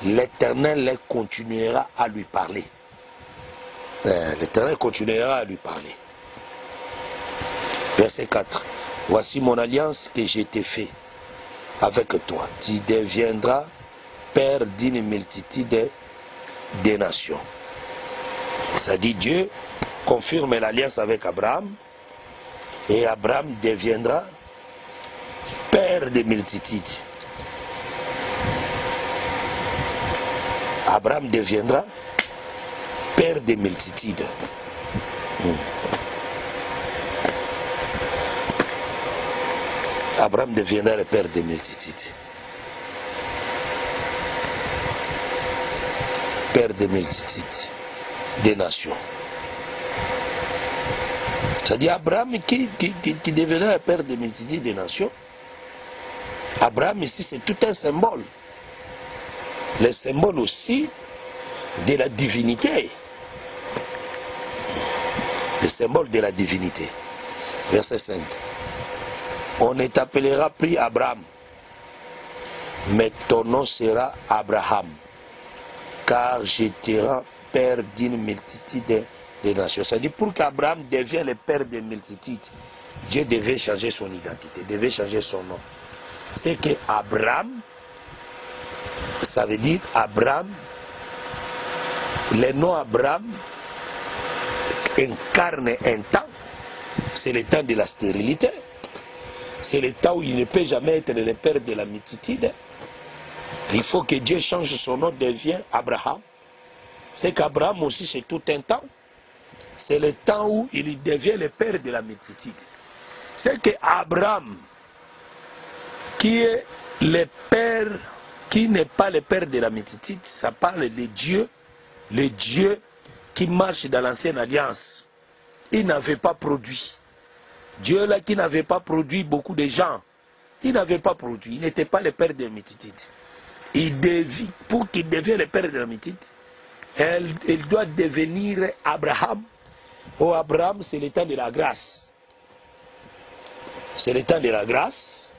l'Éternel continuera à lui parler. L'Éternel continuera à lui parler. Verset 4. Voici mon alliance que j'ai été fait avec toi. Tu deviendras père d'une multitude de nations. Ça dit Dieu confirme l'alliance avec Abraham et Abraham deviendra père de multitudes. Abraham deviendra père de multitudes. Abraham deviendra le père des multitudes. Père des multitudes, des nations. C'est-à-dire Abraham qui deviendra le père des multitudes des nations. Abraham ici c'est tout un symbole. Le symbole aussi de la divinité. Le symbole de la divinité. Verset 5. On ne t'appellera plus Abraham, mais ton nom sera Abraham, car je te rends père d'une multitude de nations. C'est-à-dire pour qu'Abraham devienne le père d'une multitude, Dieu devait changer son identité, devait changer son nom. C'est que Abraham, ça veut dire Abraham, le nom Abraham incarne un temps, c'est le temps de la stérilité. C'est le temps où il ne peut jamais être le père de la multitude. Il faut que Dieu change son nom, devient Abraham. C'est qu'Abraham aussi c'est tout un temps. C'est le temps où il devient le père de la multitude. C'est que Abraham, qui est le père, qui n'est pas le père de la multitude, ça parle de Dieu, le Dieu qui marche dans l'ancienne alliance. Il n'avait pas produit. Dieu là qui n'avait pas produit beaucoup de gens, il n'avait pas produit, il n'était pas le père de la multitude. Pour qu'il devienne le père de la multitude, il doit devenir Abraham. Oh, Abraham, c'est le temps de la grâce. C'est le temps de la grâce.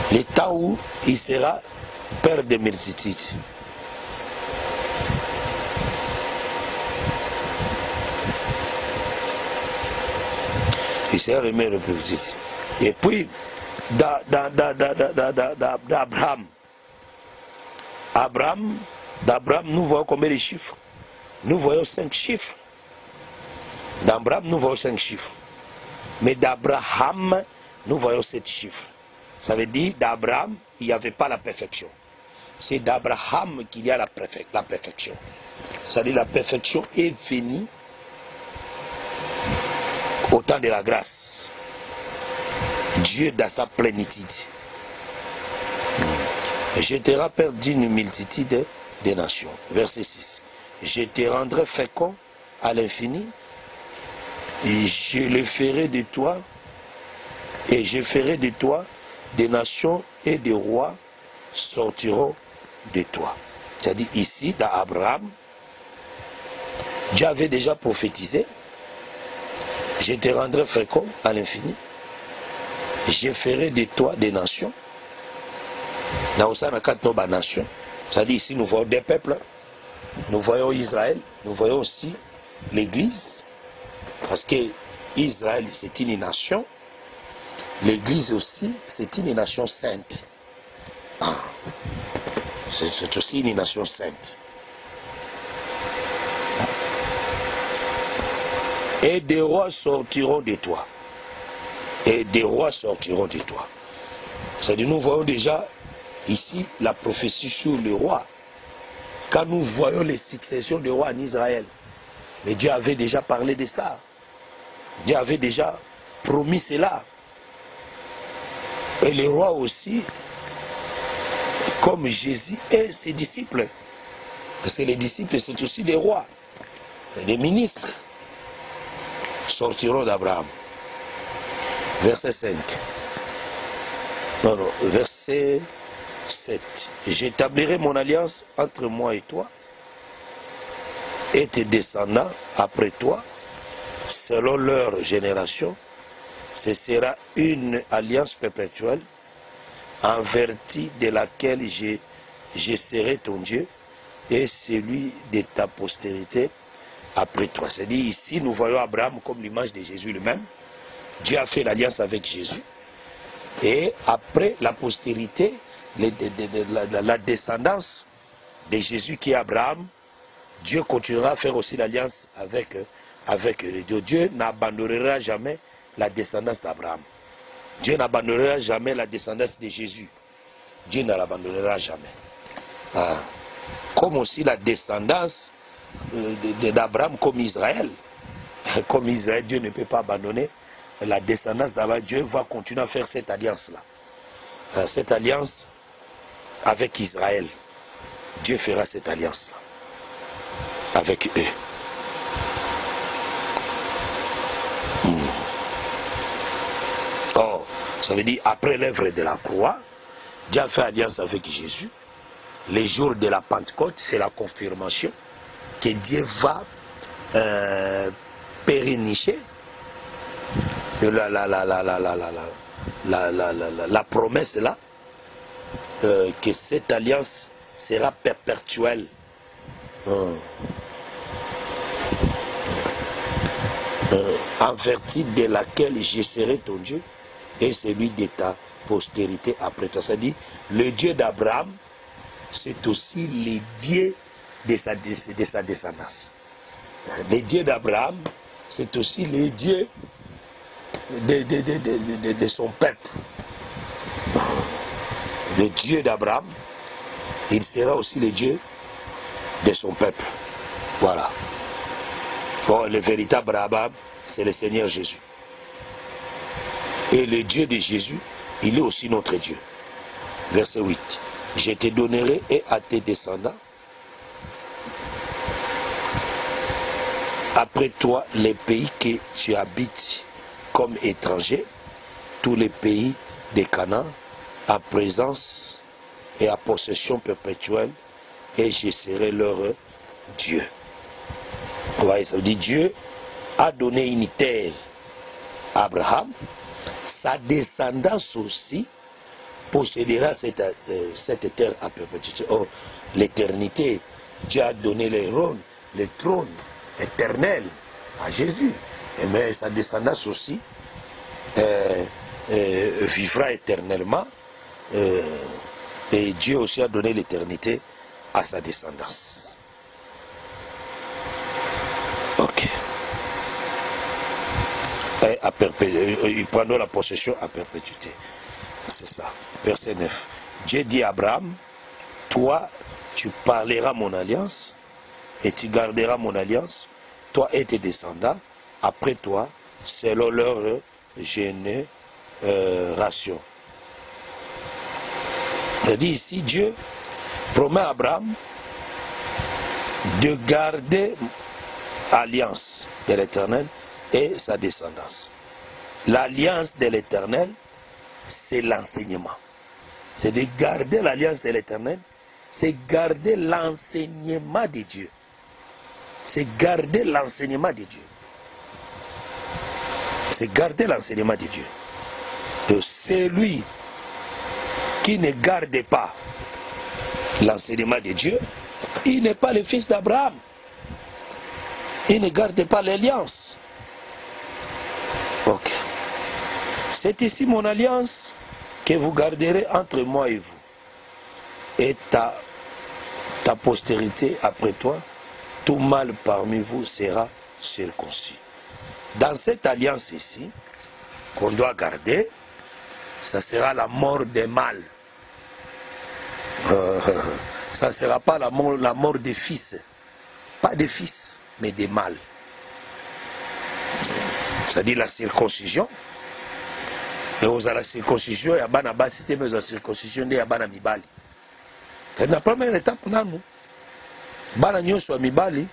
Le temps où il sera père de multitude. Il sera le meilleur petit. Et puis, d'Abraham, nous voyons combien de chiffres? Nous voyons 5 chiffres. D'Abraham, nous voyons 5 chiffres. Mais d'Abraham, nous voyons 7 chiffres. Ça veut dire d'Abraham, il n'y avait pas la perfection. C'est d'Abraham qu'il y a la perfection. C'est-à-dire la perfection est venue au temps de la grâce. Dieu dans sa plénitude. Je te rappelle d'une multitude de nations. Verset 6. Je te rendrai fécond à l'infini et je le ferai de toi et je ferai de toi des nations et des rois sortiront de toi. C'est-à-dire ici dans Abraham, Dieu avait déjà prophétisé. Je te rendrai fécond à l'infini. Je ferai de toi des nations. Nation. C'est-à-dire ici nous voyons des peuples. Nous voyons Israël. Nous voyons aussi l'Église. Parce que Israël c'est une nation. L'Église aussi c'est une nation sainte. C'est aussi une nation sainte. Et des rois sortiront de toi. Et des rois sortiront de toi. C'est-à-dire nous voyons déjà ici la prophétie sur le roi. quand nous voyons les successions de rois en Israël. Mais Dieu avait déjà parlé de ça. Dieu avait déjà promis cela. Et les rois aussi, comme Jésus et ses disciples. Parce que les disciples, c'est aussi des rois. Les ministres sortiront d'Abraham. Verset 5. Non, verset 7. J'établirai mon alliance entre moi et toi, et tes descendants après toi, selon leur génération. Ce sera une alliance perpétuelle, en vertu de laquelle je serai ton Dieu et celui de ta postérité après toi. C'est-à-dire ici, nous voyons Abraham comme l'image de Jésus lui-même. Dieu a fait l'alliance avec Jésus. Et après la postérité, la descendance de Jésus qui est Abraham, Dieu continuera à faire aussi l'alliance avec Dieu. Dieu n'abandonnera jamais la descendance d'Abraham. Dieu n'abandonnera jamais la descendance de Jésus. Dieu ne l'abandonnera jamais. Ah. Comme aussi la descendance d'Abraham comme Israël. Comme Israël, Dieu ne peut pas abandonner la descendance d'Abraham. Dieu va continuer à faire cette alliance-là. Cette alliance avec Israël. Dieu fera cette alliance-là avec eux. Or, ça veut dire, après l'œuvre de la croix, Dieu a fait alliance avec Jésus. Les jours de la Pentecôte, c'est la confirmation que Dieu va pérenniser la promesse là, que cette alliance sera perpétuelle. En vertu de laquelle je serai ton Dieu et celui de ta postérité après toi. C'est-à-dire, le Dieu d'Abraham, c'est aussi le Dieu de sa descendance. Le Dieu d'Abraham, c'est aussi le Dieu de son peuple. Le Dieu d'Abraham, il sera aussi le Dieu de son peuple. Voilà. Bon, le véritable Abraham, c'est le Seigneur Jésus. Et le Dieu de Jésus, il est aussi notre Dieu. Verset 8. Je te donnerai et à tes descendants après toi les pays que tu habites comme étranger, tous les pays de Canaan, à présence et à possession perpétuelle, et je serai leur Dieu. Vous voyez, ça veut dire Dieu a donné une terre à Abraham, sa descendance aussi possédera cette terre à perpétuité. Or, l'éternité, Dieu a donné le trône éternel à Jésus. Mais sa descendance aussi vivra éternellement. Et Dieu aussi a donné l'éternité à sa descendance. Ok. Ils prendront la possession à perpétuité. C'est ça. Verset 9. Dieu dit à Abraham, toi, tu parleras mon alliance et tu garderas mon alliance, toi et tes descendants, après toi, selon leur génération. Il dit ici, Dieu promet à Abraham de garder l'alliance de l'Éternel et sa descendance. L'alliance de l'Éternel, c'est l'enseignement. C'est de garder l'alliance de l'Éternel, c'est garder l'enseignement de Dieu. C'est garder l'enseignement de Dieu. C'est garder l'enseignement de Dieu. Et celui qui ne garde pas l'enseignement de Dieu, il n'est pas le fils d'Abraham. Il ne garde pas l'alliance. Ok. C'est ici mon alliance que vous garderez entre moi et vous. Et ta postérité après toi, tout mâle parmi vous sera circoncis. Dans cette alliance ici, qu'on doit garder, ça sera la mort des mâles. Ça ne sera pas la mort des fils. Pas des fils, mais des mâles. C'est-à-dire la circoncision. Et aux la circoncision, il y a bana basi, mais la circoncision, il y a bana mibali. C'est la première étape pour nous. Bana nyonso a mibali,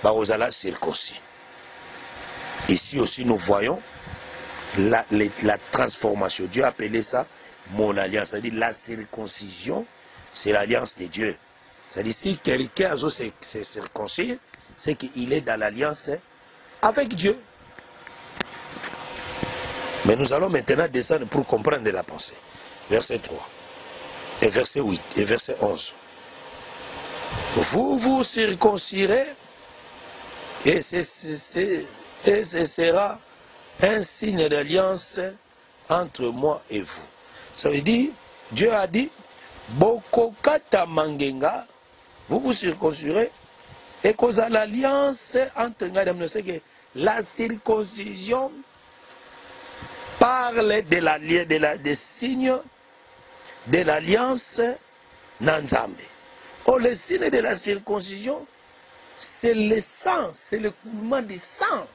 bah aux la circoncis. Ici aussi, nous voyons la transformation. Dieu a appelé ça mon alliance. C'est-à-dire la circoncision, c'est l'alliance de Dieu. C'est-à-dire si quelqu'un a se circoncis, c'est qu'il est dans l'alliance avec Dieu. Mais nous allons maintenant descendre pour comprendre la pensée. Verset 3, et verset 8, et verset 11. Vous vous circoncirez, et ce sera un signe d'alliance entre moi et vous. Ça veut dire, Dieu a dit, Bokokata mangenga, vous vous circoncirez, et cause à l'alliance entre nous, c'est que la circoncision parle des signes de l'alliance Nanzambe. Oh, le signe de la circoncision, c'est le sang, c'est le coulement du sang.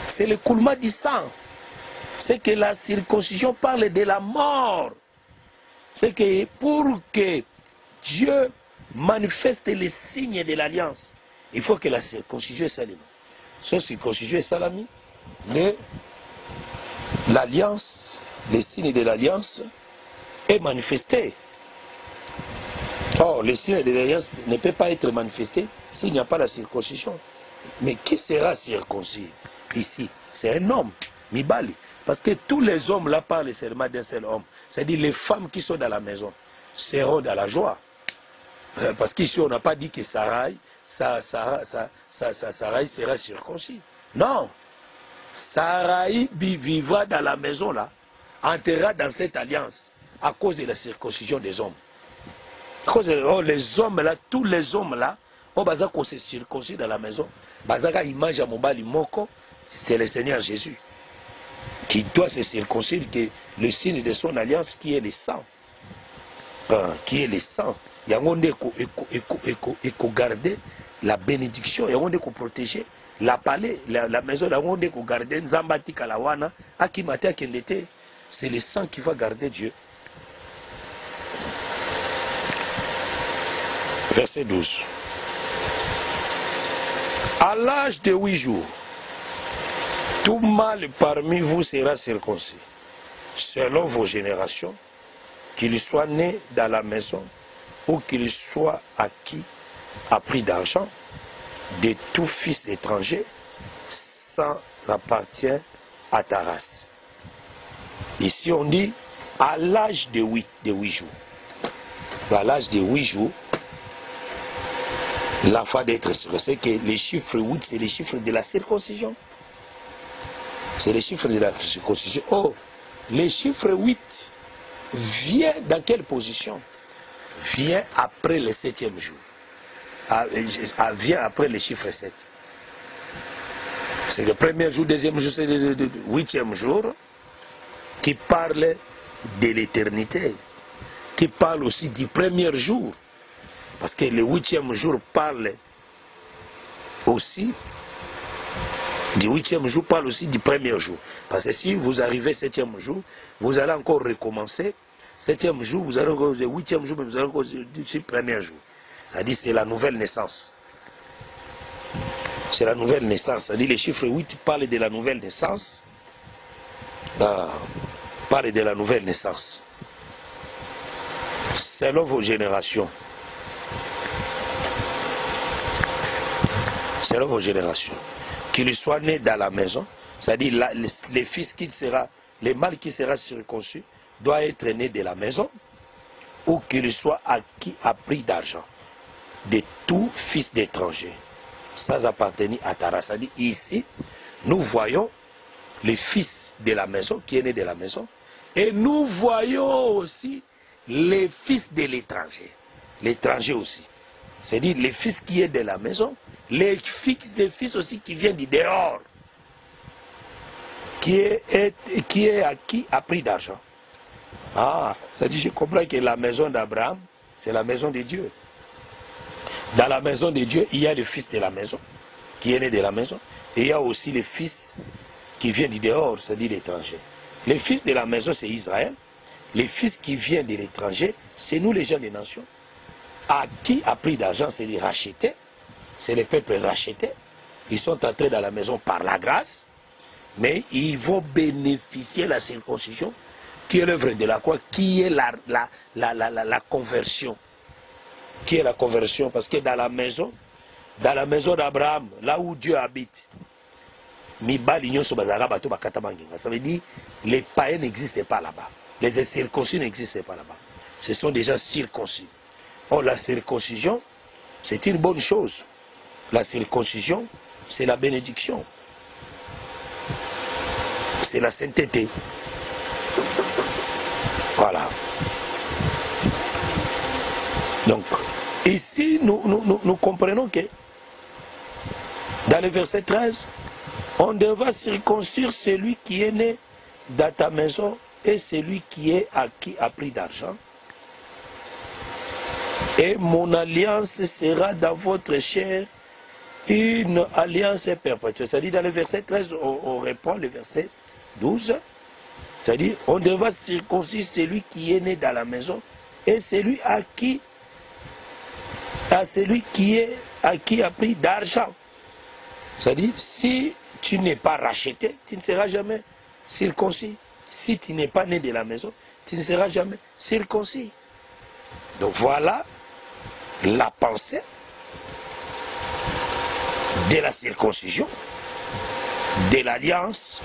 C'est le coulement du sang. C'est que la circoncision parle de la mort. C'est que pour que Dieu manifeste les signes de l'alliance, il faut que la circoncision soit salami. Cette circoncision est salami, mais l'alliance, les signes de l'alliance est manifesté. Or, les signes de l'alliance ne peuvent pas être manifestés s'il n'y a pas la circoncision. Mais qui sera circoncis ici? C'est un homme, Mibali. Parce que tous les hommes là parlent seulement d'un seul homme. C'est-à-dire les femmes qui sont dans la maison seront dans la joie. Parce qu'ici on n'a pas dit que Sarai sera circoncis. Non. Sarai vivra dans la maison là, entrera dans cette alliance à cause de la circoncision des hommes. À cause de les hommes là, tous les hommes là, on va se circoncis dans la maison. Bazaka image à Mobali Moko, c'est le Seigneur Jésus qui doit se circoncire, que le signe de son alliance qui est le sang. Qui est le sang. Il y a un garder la bénédiction, il y a un protéger la palais, la maison, il y a un garder Nzambati Kalawana, Akimate Akendete. C'est le sang qui va garder Dieu. Verset 12. À l'âge de 8 jours, tout mâle parmi vous sera circoncis, selon vos générations, qu'il soit né dans la maison ou qu'il soit acquis à prix d'argent, de tout fils étranger, ça appartient à ta race. Ici on dit à l'âge de 8 jours. À l'âge de 8 jours, l'enfant d'être circoncis, que les chiffres 8, c'est les chiffres de la circoncision. C'est les chiffres de la circoncision. Oh, les chiffres 8 vient dans quelle position? Vient après le 7e jour. Vient après le chiffre 7. C'est le premier jour, deuxième jour, c'est le 8e jour qui parle de l'éternité, qui parle aussi du premier jour. Parce que le 8e jour parle aussi du 8e jour, parle aussi du premier jour. Parce que si vous arrivez 7e jour, vous allez encore recommencer. 7e jour, vous allez encore le 8e jour, mais vous allez encore du premier jour. C'est-à-dire c'est la nouvelle naissance. C'est la nouvelle naissance. C'est-à-dire les chiffres 8 parlent de la nouvelle naissance. Parlent de la nouvelle naissance. Selon vos générations. Selon vos générations. Qu'il soit né dans la maison, c'est-à-dire les fils qui sera, les mâles qui sera circoncis, doit être né de la maison, ou qu'il soit acquis à prix d'argent, de tout fils d'étranger, sans appartenir à ta race. C'est-à-dire ici, nous voyons les fils de la maison, qui est né de la maison, et nous voyons aussi les fils de l'étranger, l'étranger aussi. C'est-à-dire les fils qui est de la maison, les fils aussi qui viennent du dehors, qui est acquis à prix d'argent. Ah, c'est-à-dire je comprends que la maison d'Abraham c'est la maison de Dieu. Dans la maison de Dieu, il y a le fils de la maison, qui est né de la maison, et il y a aussi le fils qui vient du dehors, c'est-à-dire l'étranger. Le fils de la maison, c'est Israël. Le fils qui vient de l'étranger, c'est nous les gens des nations. À qui a pris d'argent, c'est les rachetés, c'est les peuples rachetés. Ils sont entrés dans la maison par la grâce, mais ils vont bénéficier de la circoncision, qui est l'œuvre de la croix, qui est la conversion. Qui est la conversion? Parce que dans la maison d'Abraham, là où Dieu habite, ça veut dire les païens n'existent pas là-bas. Les incirconcis n'existent pas là-bas. Ce sont des gens circoncis. Or, la circoncision, c'est une bonne chose. La circoncision, c'est la bénédiction. C'est la sainteté. Voilà. Donc, ici, nous comprenons que dans le verset 13, on devra circoncire celui qui est né dans ta maison et celui qui a pris d'argent. Et mon alliance sera dans votre chair une alliance perpétuelle. C'est-à-dire dans le verset 13, on reprend le verset 12. C'est-à-dire, on devra circoncire celui qui est né dans la maison et celui à qui a pris d'argent. C'est-à-dire, si tu n'es pas racheté, tu ne seras jamais circoncis. Si tu n'es pas né de la maison, tu ne seras jamais circoncis. Donc voilà la pensée de la circoncision, de l'alliance,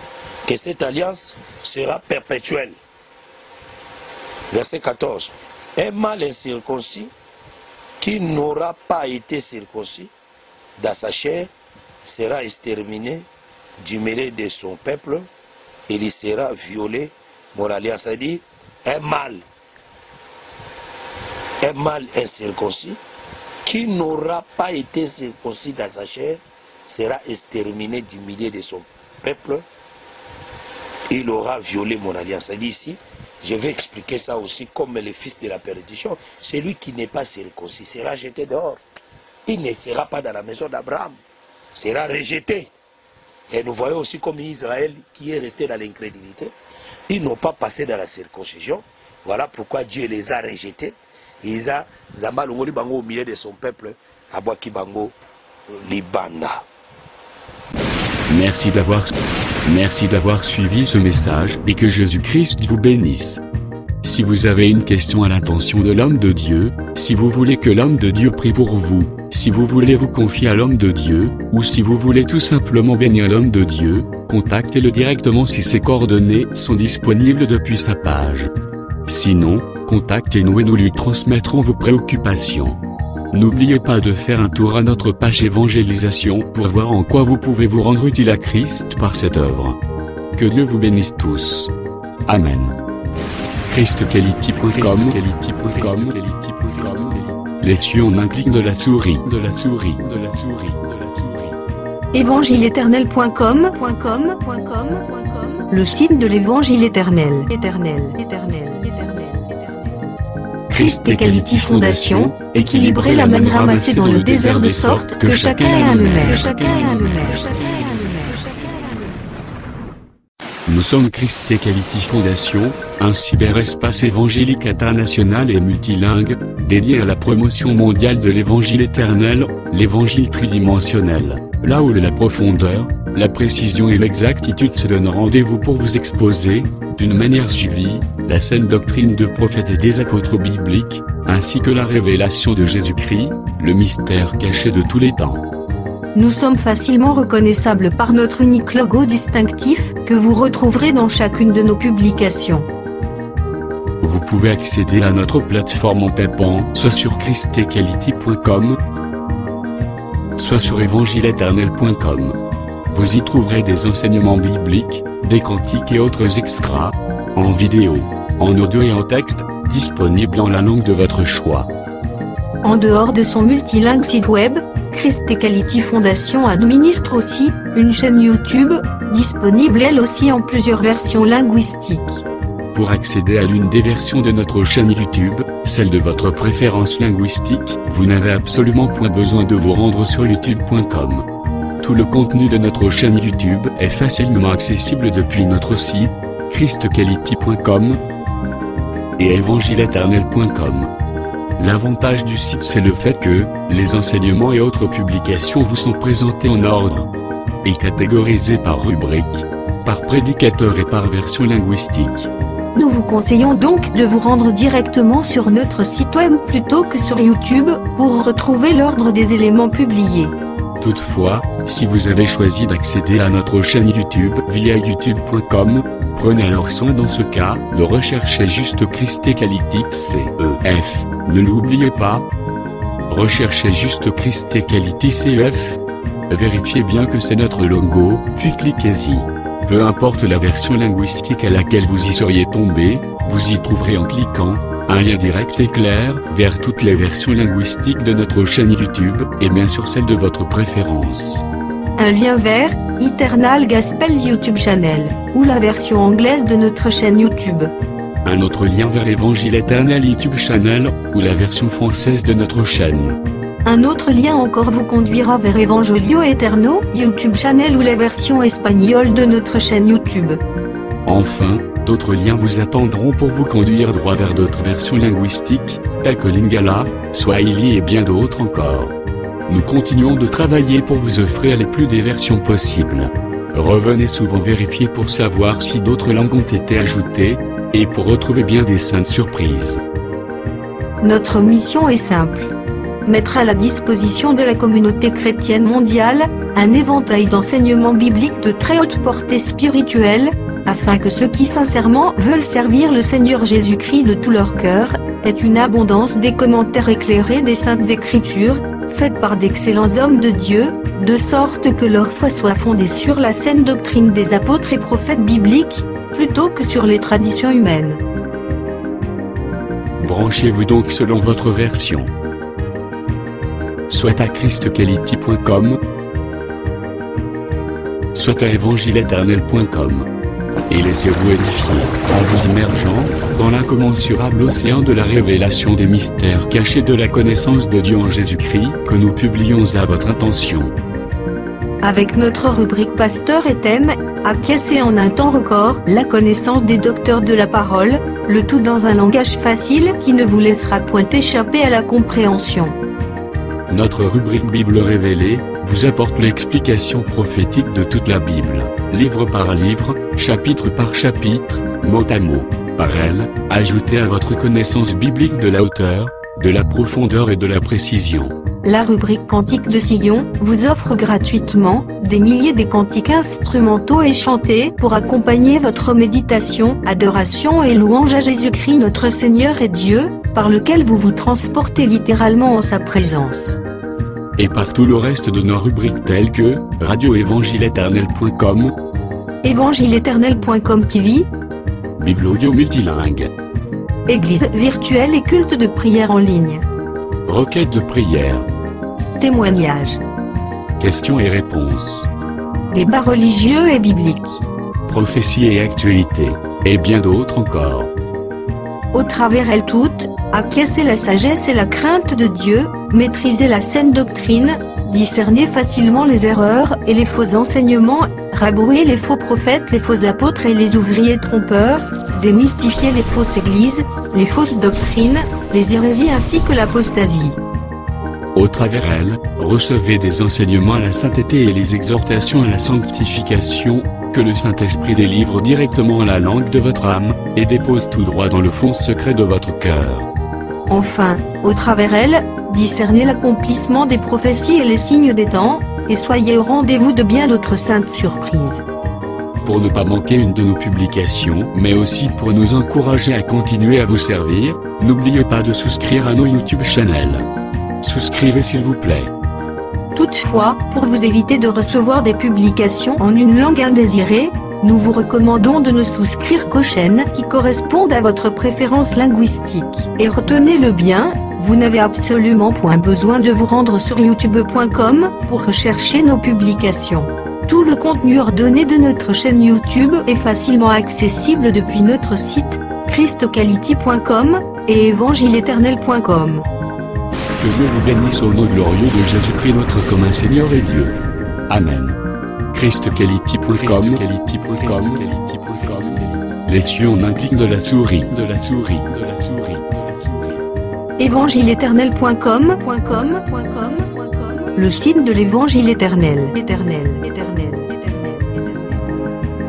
que cette alliance sera perpétuelle. Verset 14. Un mâle incirconcis qui n'aura pas été circoncis dans sa chair sera exterminé du milieu de son peuple et il sera violé. Mon alliance a dit un mâle incirconcis qui n'aura pas été circoncis dans sa chair sera exterminé du milieu de son peuple. Il aura violé mon alliance. Ça dit ici, je vais expliquer ça aussi comme le fils de la perdition. Celui qui n'est pas circoncis sera jeté dehors. Il ne sera pas dans la maison d'Abraham. Sera rejeté. Et nous voyons aussi comme Israël qui est resté dans l'incrédulité. Ils n'ont pas passé dans la circoncision. Voilà pourquoi Dieu les a rejetés. Ils ont bango au milieu de son peuple. Abwaki bango libanda. Merci d'avoir suivi ce message et que Jésus-Christ vous bénisse. Si vous avez une question à l'intention de l'homme de Dieu, si vous voulez que l'homme de Dieu prie pour vous, si vous voulez vous confier à l'homme de Dieu, ou si vous voulez tout simplement bénir l'homme de Dieu, contactez-le directement si ses coordonnées sont disponibles depuis sa page. Sinon, contactez-nous et nous lui transmettrons vos préoccupations. N'oubliez pas de faire un tour à notre page évangélisation pour voir en quoi vous pouvez vous rendre utile à Christ par cette œuvre. Que Dieu vous bénisse tous. Amen. ChristQuality.com. Les cieux en un clic de la souris. Évangile-éternel.com, le site de l'Évangile éternel. Christ Equality Fondation, équilibrer la manne ramassée dans le désert de sorte que chacun ait un maire. Nous sommes Christ Equality Fondation, un cyberespace évangélique international et multilingue, dédié à la promotion mondiale de l'évangile éternel, l'évangile tridimensionnel, là où la profondeur, la précision et l'exactitude se donnent rendez-vous pour vous exposer, d'une manière suivie, la saine doctrine de prophètes et des apôtres bibliques, ainsi que la révélation de Jésus-Christ, le mystère caché de tous les temps. Nous sommes facilement reconnaissables par notre unique logo distinctif, que vous retrouverez dans chacune de nos publications. Vous pouvez accéder à notre plateforme en tapant soit sur christequality.com, soit sur évangile-éternel.com. Vous y trouverez des enseignements bibliques, des cantiques et autres extras, en vidéo, en audio et en texte, disponibles en la langue de votre choix. En dehors de son multilingue site web, Christ Equality Fondation administre aussi une chaîne YouTube, disponible elle aussi en plusieurs versions linguistiques. Pour accéder à l'une des versions de notre chaîne YouTube, celle de votre préférence linguistique, vous n'avez absolument point besoin de vous rendre sur youtube.com. Tout le contenu de notre chaîne YouTube est facilement accessible depuis notre site, christquality.com et evangileeternel.com. L'avantage du site, c'est le fait que les enseignements et autres publications vous sont présentés en ordre et catégorisés par rubrique, par prédicateur et par version linguistique. Nous vous conseillons donc de vous rendre directement sur notre site web plutôt que sur YouTube pour retrouver l'ordre des éléments publiés. Toutefois, si vous avez choisi d'accéder à notre chaîne YouTube via youtube.com, prenez alors soin dans ce cas de rechercher juste Christ Quality CEF. Ne l'oubliez pas. Recherchez juste Christ Quality CEF. Vérifiez bien que c'est notre logo, puis cliquez-y. Peu importe la version linguistique à laquelle vous y seriez tombé, vous y trouverez en cliquant un lien direct et clair vers toutes les versions linguistiques de notre chaîne YouTube et bien sûr celle de votre préférence. Un lien vers Eternal Gospel YouTube Channel ou la version anglaise de notre chaîne YouTube. Un autre lien vers Évangile Éternel YouTube Channel ou la version française de notre chaîne. Un autre lien encore vous conduira vers Evangelio Eterno YouTube Channel ou la version espagnole de notre chaîne YouTube. Enfin, d'autres liens vous attendront pour vous conduire droit vers d'autres versions linguistiques, telles que Lingala, Swahili et bien d'autres encore. Nous continuons de travailler pour vous offrir les plus des versions possibles. Revenez souvent vérifier pour savoir si d'autres langues ont été ajoutées, et pour retrouver bien des saintes surprises. Notre mission est simple. Mettre à la disposition de la communauté chrétienne mondiale un éventail d'enseignements bibliques de très haute portée spirituelle, afin que ceux qui sincèrement veulent servir le Seigneur Jésus-Christ de tout leur cœur aient une abondance des commentaires éclairés des Saintes Écritures, faites par d'excellents hommes de Dieu, de sorte que leur foi soit fondée sur la saine doctrine des apôtres et prophètes bibliques, plutôt que sur les traditions humaines. Branchez-vous donc selon votre version. Soit à christquality.com, soit à evangileeternel.com. Et laissez-vous édifier, en vous immergeant dans l'incommensurable océan de la révélation des mystères cachés de la connaissance de Dieu en Jésus-Christ que nous publions à votre intention. Avec notre rubrique Pasteur et thème, acquiescer en un temps record la connaissance des docteurs de la parole, le tout dans un langage facile qui ne vous laissera point échapper à la compréhension. Notre rubrique Bible révélée vous apporte l'explication prophétique de toute la Bible, livre par livre, chapitre par chapitre, mot à mot. Par elle, ajoutez à votre connaissance biblique de la hauteur, de la profondeur et de la précision. La rubrique Cantique de Sion vous offre gratuitement des milliers de cantiques instrumentaux et chantés pour accompagner votre méditation, adoration et louange à Jésus-Christ notre Seigneur et Dieu, par lequel vous vous transportez littéralement en sa présence. Et par tout le reste de nos rubriques telles que radioevangileeternel.com, evangileeternel.com TV, Bible audio multilingue, Église virtuelle et culte de prière en ligne, requête de prière, témoignages, questions et réponses, débats religieux et bibliques, prophéties et actualités, et bien d'autres encore. Au travers elles toutes, acquiescer la sagesse et la crainte de Dieu, maîtriser la saine doctrine, discerner facilement les erreurs et les faux enseignements, rabrouer les faux prophètes, les faux apôtres et les ouvriers trompeurs, démystifier les fausses églises, les fausses doctrines, les hérésies ainsi que l'apostasie. Au travers elles, recevez des enseignements à la sainteté et les exhortations à la sanctification, que le Saint-Esprit délivre directement la langue de votre âme, et dépose tout droit dans le fond secret de votre cœur. Enfin, au travers elles, discernez l'accomplissement des prophéties et les signes des temps, et soyez au rendez-vous de bien d'autres saintes surprises. Pour ne pas manquer une de nos publications, mais aussi pour nous encourager à continuer à vous servir, n'oubliez pas de souscrire à nos YouTube channels. Souscrivez s'il vous plaît. Toutefois, pour vous éviter de recevoir des publications en une langue indésirée, nous vous recommandons de ne souscrire qu'aux chaînes qui correspondent à votre préférence linguistique. Et retenez-le bien, vous n'avez absolument point besoin de vous rendre sur youtube.com pour rechercher nos publications. Tout le contenu ordonné de notre chaîne YouTube est facilement accessible depuis notre site christquality.com et évangileéternel.com. Que Dieu vous bénisse au nom glorieux de Jésus-Christ notre commun Seigneur et Dieu. Amen. christquality.com. Les cieux en un clic de la souris. évangileéternel.com, le site de l'évangile éternel.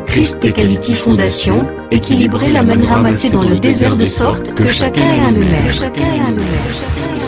Christ et Quality Fondation, équilibrer la manne ramassée dans le désert de sorte que chacun ait un honneur.